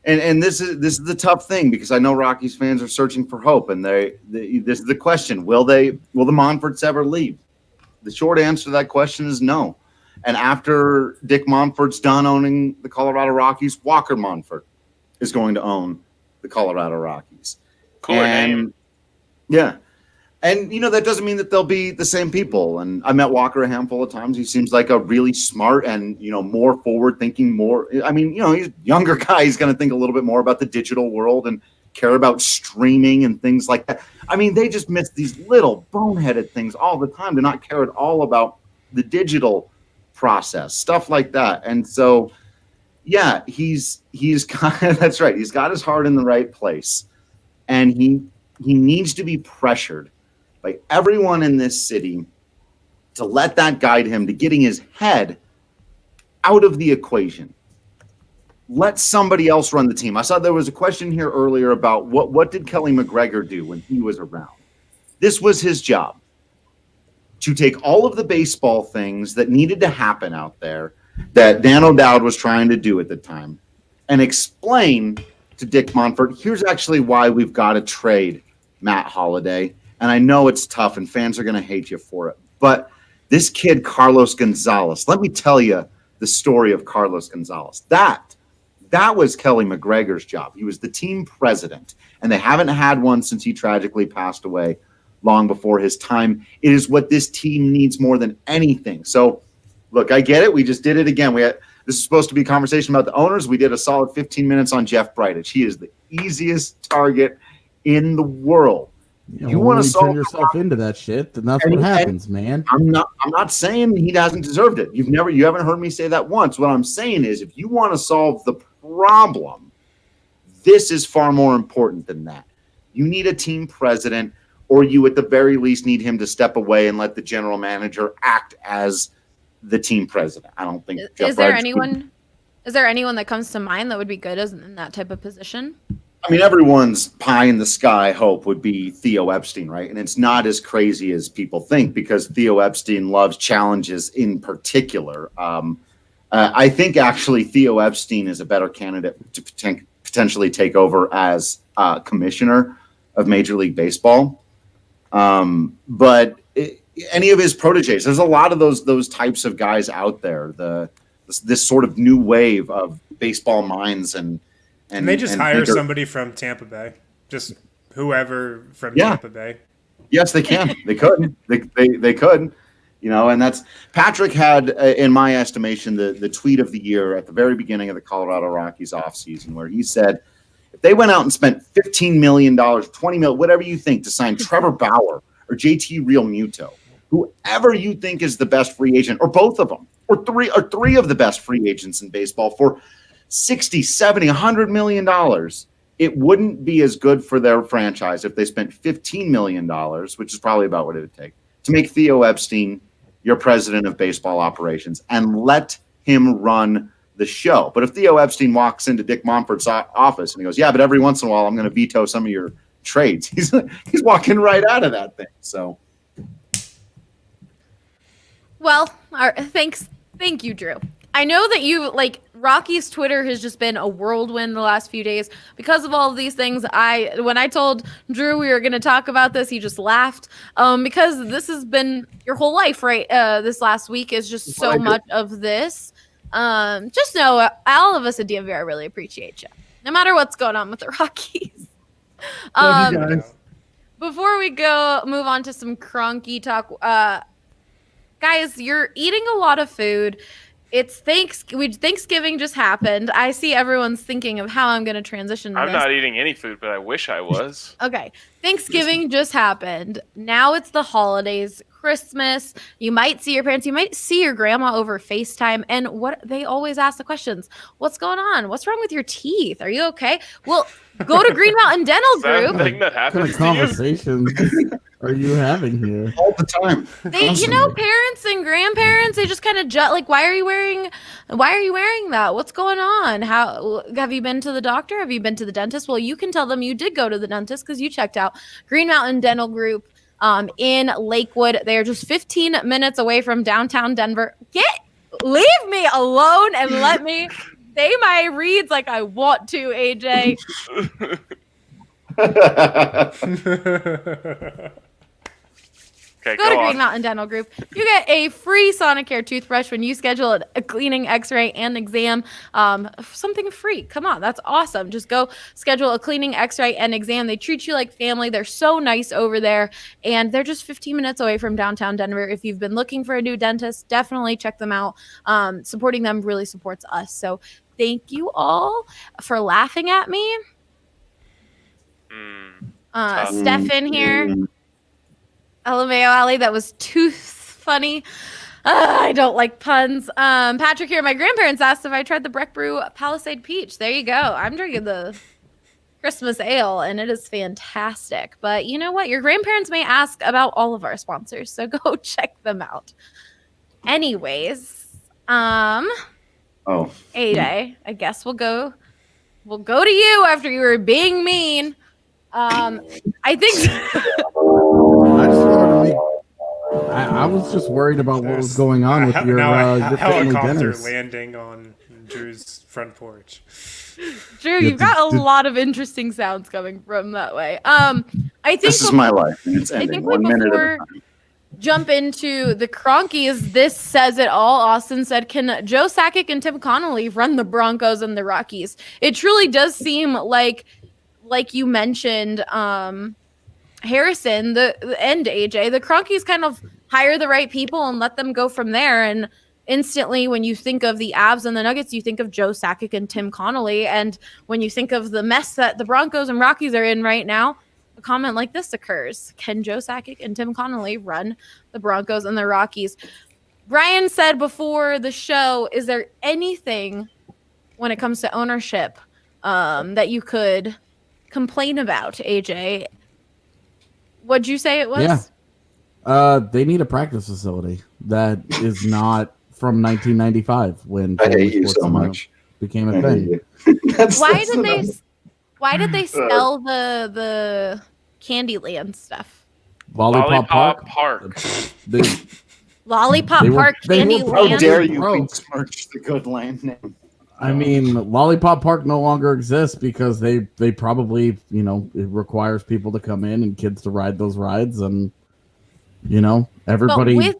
and this is the tough thing, because I know Rockies fans are searching for hope, and this is the question: will the Monforts ever leave? The short answer to that question is no. And after Dick Monfort's done owning the Colorado Rockies, Walker Monfort is going to own the Colorado Rockies.
Cooler name.
Yeah. And, that doesn't mean that they'll be the same people. And I met Walker a handful of times. He seems like a really smart and, more forward-thinking, he's a younger guy. He's going to think a little bit more about the digital world and care about streaming and things like that. I mean, they just miss these little boneheaded things all the time to not care at all about the digital process, stuff like that. And so, yeah, he's got, that's right. He's got his heart in the right place, and he needs to be pressured by everyone in this city to let that guide him to getting his head out of the equation. Let somebody else run the team. I saw there was a question here earlier about what did Kelly McGregor do when he was around? This was his job, to take all of the baseball things that needed to happen out there that Dan O'Dowd was trying to do at the time and explain to to Dick Monfort. Here's actually why we've got to trade Matt Holliday. And I know it's tough and fans are going to hate you for it. But this kid, Carlos Gonzalez, let me tell you the story of Carlos Gonzalez. That was Kelly McGregor's job. He was the team president, and they haven't had one since he tragically passed away long before his time. It is what this team needs more than anything. So, look, I get it. We just did it again. This is supposed to be a conversation about the owners. We did a solid 15 minutes on Jeff Bridich. He is the easiest target in the world.
You want to turn yourself into that shit, then that's what happens, man.
I'm not saying he hasn't deserved it. You haven't heard me say that once. What I'm saying is, if you want to solve the problem, this is far more important than that. You need a team president, or you at the very least need him to step away and let the general manager act as the team president. I don't think.
Is there anyone that comes to mind that would be good in that type of position?
I mean, everyone's pie in the sky hope would be Theo Epstein, right? And it's not as crazy as people think, because Theo Epstein loves challenges in particular. I think actually Theo Epstein is a better candidate to potentially take over as commissioner of Major League Baseball. But any of his proteges, there's a lot of those types of guys out there. This sort of new wave of baseball minds and
they just hire somebody from Tampa Bay, just whoever from Tampa Bay.
Yes, they can. They could. They could. And that's Patrick had, in my estimation, the tweet of the year at the very beginning of the Colorado Rockies offseason, where he said, if they went out and spent $15 million, $20 million, whatever you think, to sign Trevor Bauer or JT Realmuto, whoever you think is the best free agent, or both of them, or three of the best free agents in baseball for $60, $70, $100 million, it wouldn't be as good for their franchise if they spent $15 million, which is probably about what it would take, to make Theo Epstein your president of baseball operations and let him run the show. But if Theo Epstein walks into Dick Monfort's office and he goes, yeah, but every once in a while I'm going to veto some of your trades, he's walking right out of that thing. So,
well, thank you, Drew. I know that Rocky's Twitter has just been a whirlwind the last few days because of all of these things. When I told Drew we were going to talk about this, he just laughed because this has been your whole life, right? This last week is just so much of this. Just know all of us at DMV really appreciate you, no matter what's going on with the Rockies.
Love you guys.
Before we move on to some Kroenke talk, guys, you're eating a lot of food. It's Thanksgiving just happened. I see everyone's thinking of how I'm going to transition to
I'm
this.
not eating any food, but I wish I was.
Okay. Thanksgiving just happened. Now it's the holidays, Christmas. You might see your parents. You might see your grandma over FaceTime. And what they always ask the questions, what's going on? What's wrong with your teeth? Are you okay? Well, go to Green Mountain Dental Group.
Thing that happens
what kind of conversations are you having here?
All the time.
Parents and grandparents, they just kind of why are you wearing that? What's going on? How have you been to the doctor? Have you been to the dentist? Well, you can tell them you did go to the dentist because you checked out Green Mountain Dental Group in Lakewood. They're just 15 minutes away from downtown Denver. Leave me alone and let me say my reads like I want to, AJ.
Okay,
go to Green Mountain Dental Group. You get a free Sonicare toothbrush when you schedule a cleaning, x-ray, and exam. Something free. Come on, that's awesome. Just go schedule a cleaning, x-ray, and exam. They treat you like family. They're so nice over there. And they're just 15 minutes away from downtown Denver. If you've been looking for a new dentist, definitely check them out. Supporting them really supports us. So thank you all for laughing at me. Stefan here. LMAO Ali, that was too funny. I don't like puns. Patrick here. My grandparents asked if I tried the Breck Brew Palisade Peach. There you go. I'm drinking the Christmas ale, and it is fantastic. But you know what? Your grandparents may ask about all of our sponsors, so go check them out. Anyways, AJ, I guess we'll go to you after you were being mean. I think
I was just worried about what was going on with your family
helicopter
dinners.
landing on on Drew's front porch.
Drew, you've got a lot of interesting sounds coming from that way. I think
This is my life, and it's
I
ending
think
1 minute at a
before
time.
jump into the Kroenkes, this says it all. Austin said, can Joe Sakic and Tim Connolly run the Broncos and the Rockies? It truly does seem like you mentioned, Harrison, and AJ, the Kroenkes kind of hire the right people and let them go from there. And instantly, when you think of the Avs and the Nuggets, you think of Joe Sakic and Tim Connolly. And when you think of the mess that the Broncos and Rockies are in right now, a comment like this occurs. Can Joe Sakic and Tim Connolly run the Broncos and the Rockies? Brian said before the show, is there anything when it comes to ownership that you could complain about, AJ? What'd you say it was?
Yeah. They need a practice facility that is not from 1995 when
I hate you so much.
became a thing.
Why did they sell the Candyland stuff?
Lollipop
Park.
Lollipop Park, Candyland.
How dare you besmirch the good land name?
I mean, Lollipop Park no longer exists because they probably, it requires people to come in and kids to ride those rides, and everybody.
But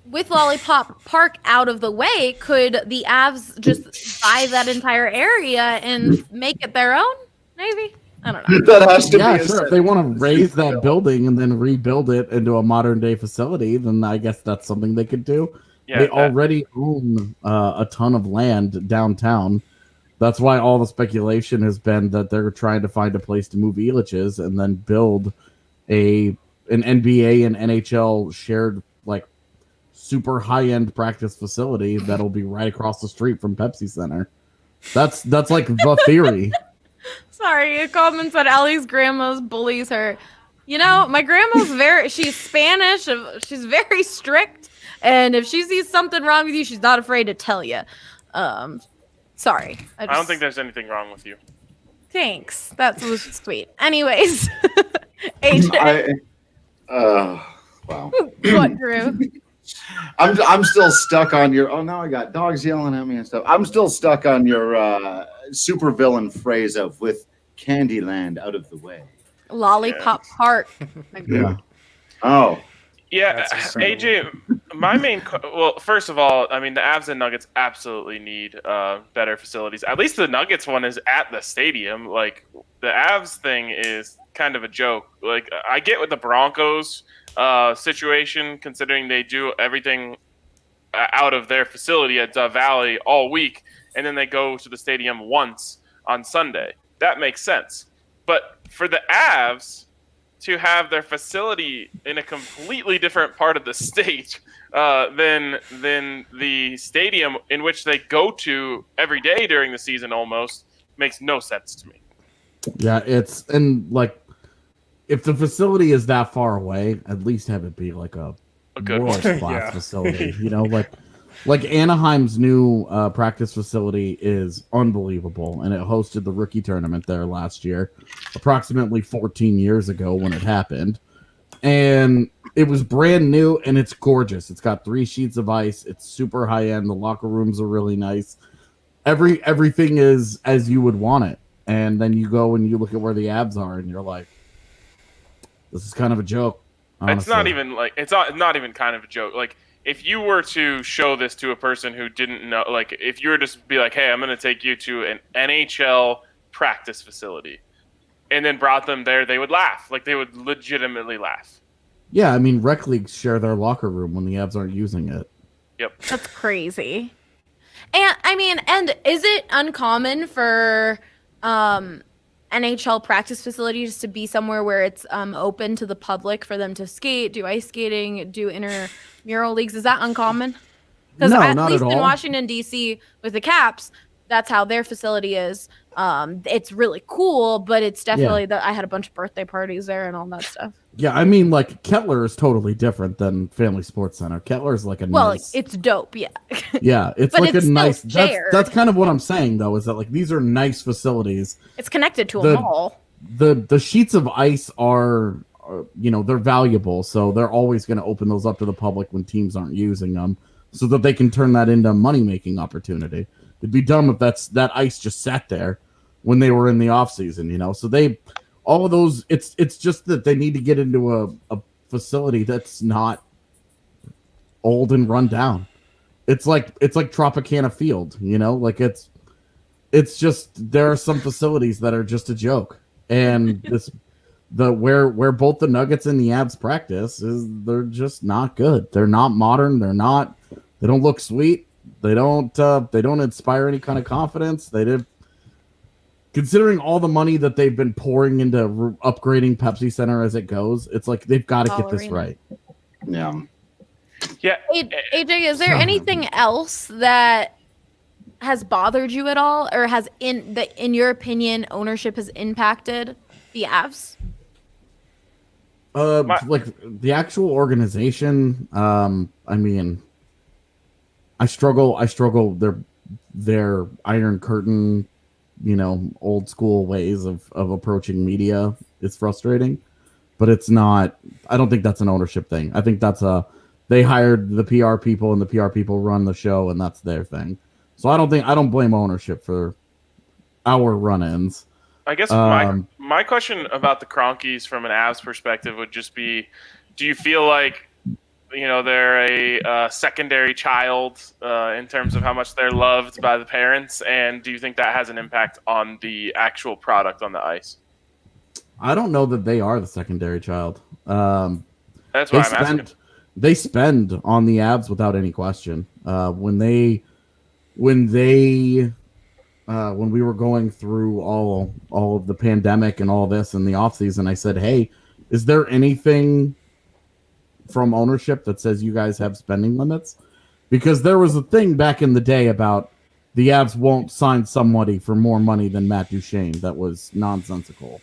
with Lollipop Park out of the way, could the Avs just buy that entire area and make it their own? Maybe. I don't know.
That has to be
sure. If they want to raise that building and then rebuild it into a modern day facility, then I guess that's something they could do. Yeah, they already own a ton of land downtown. That's why all the speculation has been that they're trying to find a place to move Elitch's and then build an NBA and NHL shared super high-end practice facility that'll be right across the street from Pepsi Center. That's like the theory.
Sorry, a comment said Allie's grandma's bullies her. My grandma's she's Spanish, she's very strict, and if she sees something wrong with you, she's not afraid to tell you. Sorry.
I don't think there's anything wrong with you.
Thanks. That was sweet. Anyways, AJ.
Wow.
What, Drew?
I'm still stuck on your. Oh, now I got dogs yelling at me and stuff. I'm still stuck on your supervillain phrase of "with Candyland out of the way."
Lollipop Park.
Yeah. Oh.
Yeah, AJ. My main. Well, first of all, I mean the Avs and Nuggets absolutely need better facilities. At least the Nuggets one is at the stadium. Like the Avs thing is kind of a joke. Like I get with the Broncos situation, considering they do everything out of their facility at Dove Valley all week, and then they go to the stadium once on Sunday. That makes sense. But for the Avs to have their facility in a completely different part of the state than the stadium in which they go to every day during the season almost makes no sense to me.
Yeah, if the facility is that far away, at least have it be like a
good
world-class facility. Like Anaheim's new practice facility is unbelievable, and it hosted the rookie tournament there last year, approximately 14 years ago when it happened. And it was brand new, and it's gorgeous. It's got 3 sheets of ice. It's super high-end. The locker rooms are really nice. Everything is as you would want it. And then you go and you look at where the Avs are, and you're like, this is kind of a joke. Honestly.
It's not even kind of a joke. Like if you were to show this to a person who didn't know, like if you were to be like, hey, I'm going to take you to an NHL practice facility, and then brought them there, they would laugh. Like they would legitimately laugh.
Yeah, I mean, rec leagues share their locker room when the Avs aren't using it.
Yep,
that's crazy. And is it uncommon for NHL practice facilities to be somewhere where it's open to the public for them to skate, do ice skating, do intramural leagues? Is that uncommon? Because
no,
at
not
least
at all.
in Washington, D.C. with the Caps, that's how their facility is. It's really cool, but it's definitely I had a bunch of birthday parties there and all that stuff.
Yeah, I mean, like Kettler is totally different than Family Sports Center. Kettler is like nice.
It's dope, yeah.
Yeah, it's like it's a nice. That's kind of what I'm saying though, is that like these are nice facilities.
It's connected to a mall.
The sheets of ice are they're valuable, so they're always going to open those up to the public when teams aren't using them, so that they can turn that into a money making opportunity. it'd be dumb if that ice just sat there when they were in the off season, you know. So all of those, it's just that they need to get into a facility that's not old and run down. It's like Tropicana Field, you know, like it's just, there are some facilities that are just a joke, and where both the Nuggets and the Avs practice they're just not good. They're not modern. They don't look sweet. They don't inspire any kind of confidence. Considering all the money that they've been pouring into upgrading Pepsi Center as it goes, it's like they've got to get this right.
Yeah.
Yeah.
AJ, is there anything else that has bothered you at all, or has in your opinion ownership has impacted the Avs?
Like the actual organization. I mean, I struggle. Their Iron Curtain, you know, old school ways of approaching media is frustrating, but it's not. I don't think that's an ownership thing. I think they hired the PR people, and the PR people run the show, and that's their thing. So I don't blame ownership for our run-ins.
I guess my question about the Kroenkes from an Avs perspective would just be, do you feel like, you know, they're a secondary child in terms of how much they're loved by the parents, and do you think that has an impact on the actual product on the ice?
I don't know that they are the secondary child.
That's why I'm asking.
They spend on the Avs without any question. When we were going through all of the pandemic and all this in the offseason, I said, hey, is there anything from ownership that says you guys have spending limits? Because there was a thing back in the day about the Avs won't sign somebody for more money than Matt Duchene that was nonsensical.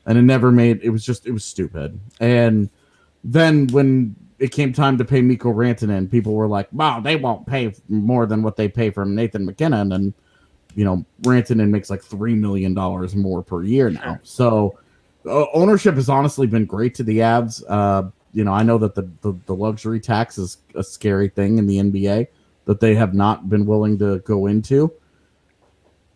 And it was stupid. And then when it came time to pay Mikko Rantanen, people were like, wow, they won't pay more than what they pay for Nathan McKinnon. And, you know, Rantanen makes like $3 million more per year now. So ownership has honestly been great to the Avs. You know, I know that the luxury tax is a scary thing in the NBA that they have not been willing to go into.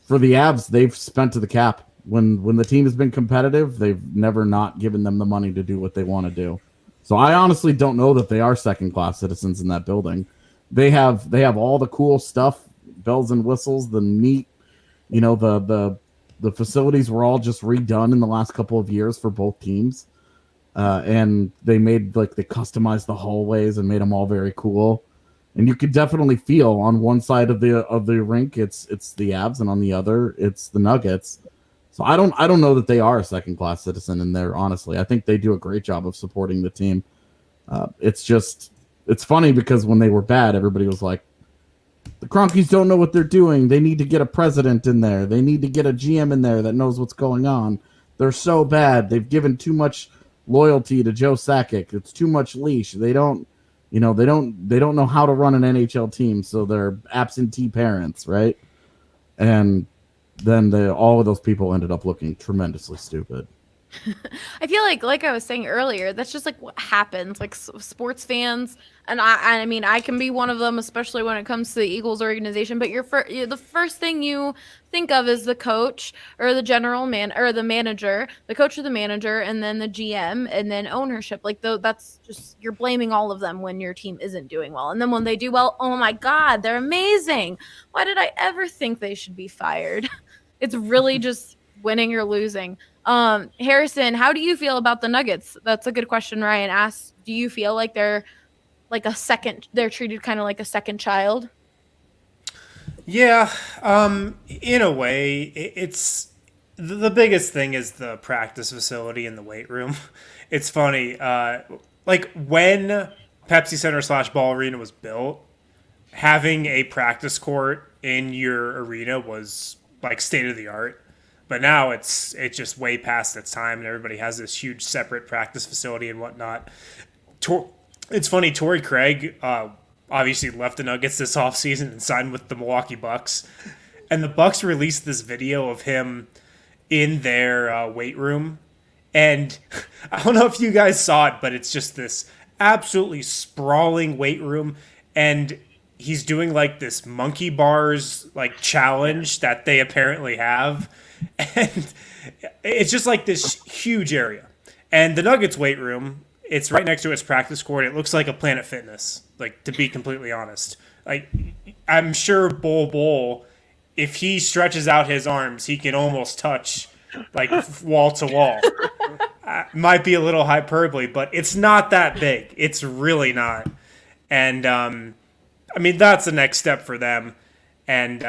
For the Avs, they've spent to the cap. When the team has been competitive, they've never not given them the money to do what they want to do. So I honestly don't know that they are second-class citizens in that building. They have all the cool stuff, bells and whistles, the neat, you know, the facilities were all just redone in the last couple of years for both teams. And they customized the hallways and made them all very cool. And you could definitely feel on one side of the rink it's the Avs, and on the other it's the Nuggets. So I don't know that they are a second-class citizen in there, honestly. I think they do a great job of supporting the team. It's funny because when they were bad, everybody was like, the Kroenkes don't know what they're doing. They need to get a president in there. They need to get a GM in there that knows what's going on. They're so bad. They've given too much loyalty to Joe Sakic. It's too much leash. They don't know how to run an NHL team, so they're absentee parents, right? And then all of those people ended up looking tremendously stupid.
I feel like I was saying earlier, that's just like what happens. Like sports fans, and I mean, I can be one of them, especially when it comes to the Eagles organization. But the first thing you think of is the coach or the general man or the manager, the coach or the manager, and then the GM, and then ownership. Like that's just, you're blaming all of them when your team isn't doing well. And then when they do well, oh my God, they're amazing. Why did I ever think they should be fired? It's really just winning or losing. Harrison, how do you feel about the Nuggets? That's a good question. Ryan asked, do you feel like they're treated kind of like a second child?
Yeah, in a way, it's the biggest thing is the practice facility and the weight room. It's funny, like when Pepsi Center / Ball Arena was built, having a practice court in your arena was like state of the art. But now it's just way past its time, and everybody has this huge separate practice facility and whatnot. It's funny, Torrey Craig obviously left the Nuggets this offseason and signed with the Milwaukee Bucks. And the Bucks released this video of him in their weight room. And I don't know if you guys saw it, but it's just this absolutely sprawling weight room. And he's doing like this monkey bars like challenge that they apparently have, and it's just like this huge area. And the Nuggets weight room, it's right next to its practice court. It looks like a Planet Fitness, like, to be completely honest. Like, I'm sure Bull, if he stretches out his arms, he can almost touch like wall to wall. Might be a little hyperbole, but it's not that big. It's really not. And I mean, that's the next step for them. And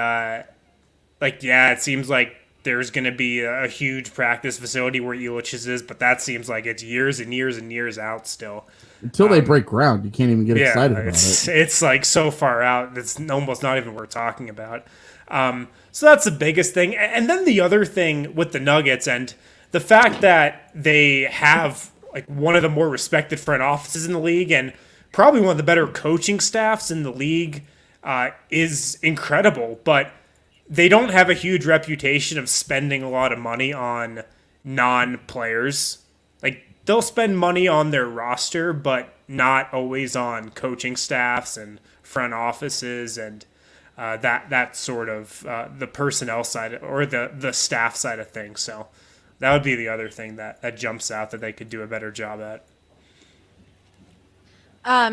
it seems like there's going to be a huge practice facility where Elitch's is, but that seems like it's years and years and years out still.
Until they break ground, you can't even get excited about it.
It's like so far out, it's almost not even worth talking about. So that's the biggest thing. And then the other thing with the Nuggets and the fact that they have like one of the more respected front offices in the league and probably one of the better coaching staffs in the league is incredible. But they don't have a huge reputation of spending a lot of money on non-players. Like, they'll spend money on their roster, but not always on coaching staffs and front offices and that sort of the personnel side or the staff side of things. So that would be the other thing that jumps out that they could do a better job at.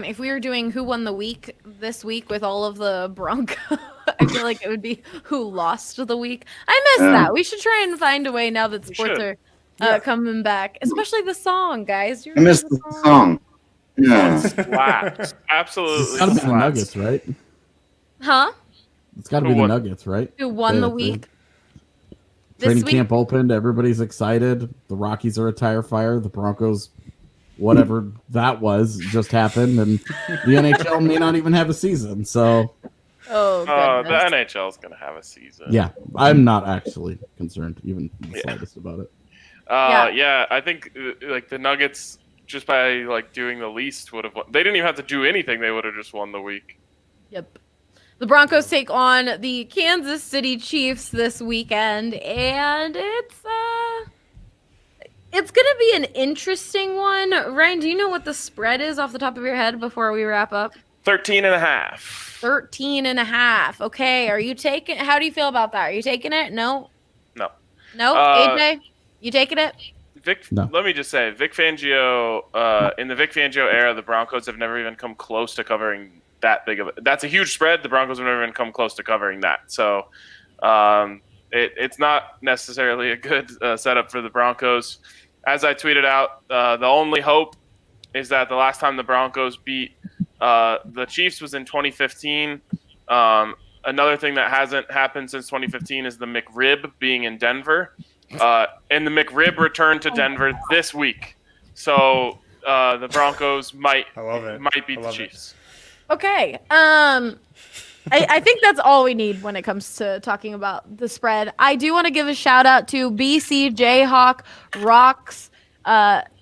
If we were doing who won the week this week with all of the Broncos, I feel like it would be who lost the week. I miss that. We should try and find a way now that sports are coming back, especially the song, guys.
I missed the song. Yeah.
Slaps. Absolutely.
It's got to be the Nuggets, right?
Huh?
It's got to be the Nuggets, right?
Who won the week?
Training camp opened. Everybody's excited. The Rockies are a tire fire. The Broncos, whatever that was, just happened. And the NHL may not even have a season. So,
the NHL is going to have a season.
Yeah, I'm not actually concerned even the slightest about it.
I think like the Nuggets, just by like doing the least, would have won. They didn't even have to do anything. They would have just won the week.
Yep. The Broncos take on the Kansas City Chiefs this weekend, and it's going to be an interesting one. Ryan, do you know what the spread is off the top of your head before we wrap up?
13.5.
13.5. Okay, are you taking? How do you feel about that? Are you taking it? No.
No.
AJ, you taking it?
No.
Let me just say, Vic Fangio. In the Vic Fangio era, the Broncos have never even come close to covering that big of it. That's a huge spread. The Broncos have never even come close to covering that. So it's not necessarily a good setup for the Broncos. As I tweeted out, the only hope is that the last time the Broncos beat the Chiefs was in 2015. Another thing that hasn't happened since 2015 is the McRib being in Denver. And the McRib returned to Denver this week. So the Broncos might beat the Chiefs.
Okay. I think that's all we need when it comes to talking about the spread. I do want to give a shout out to BC Jayhawk Rocks.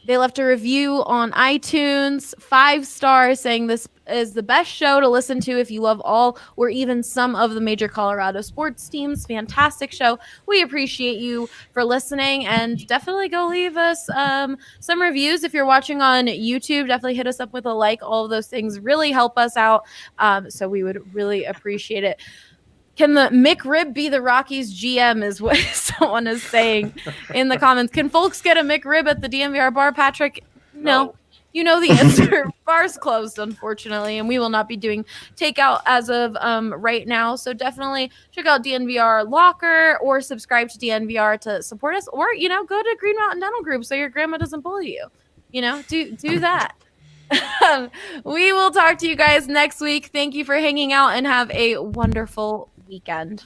They left a review on iTunes, 5 stars, saying this is the best show to listen to if you love all or even some of the major Colorado sports teams. Fantastic show. We appreciate you for listening, and definitely go leave us some reviews. If you're watching on YouTube, definitely hit us up with a like. All of those things really help us out, so we would really appreciate it. Can the McRib be the Rockies GM is what someone is saying in the comments. Can folks get a McRib at the DNVR bar, Patrick? No. You know the answer. Bar's closed, unfortunately, and we will not be doing takeout as of right now. So definitely check out DNVR Locker or subscribe to DNVR to support us, or, go to Green Mountain Dental Group so your grandma doesn't bully you. Do that. We will talk to you guys next week. Thank you for hanging out and have a wonderful weekend.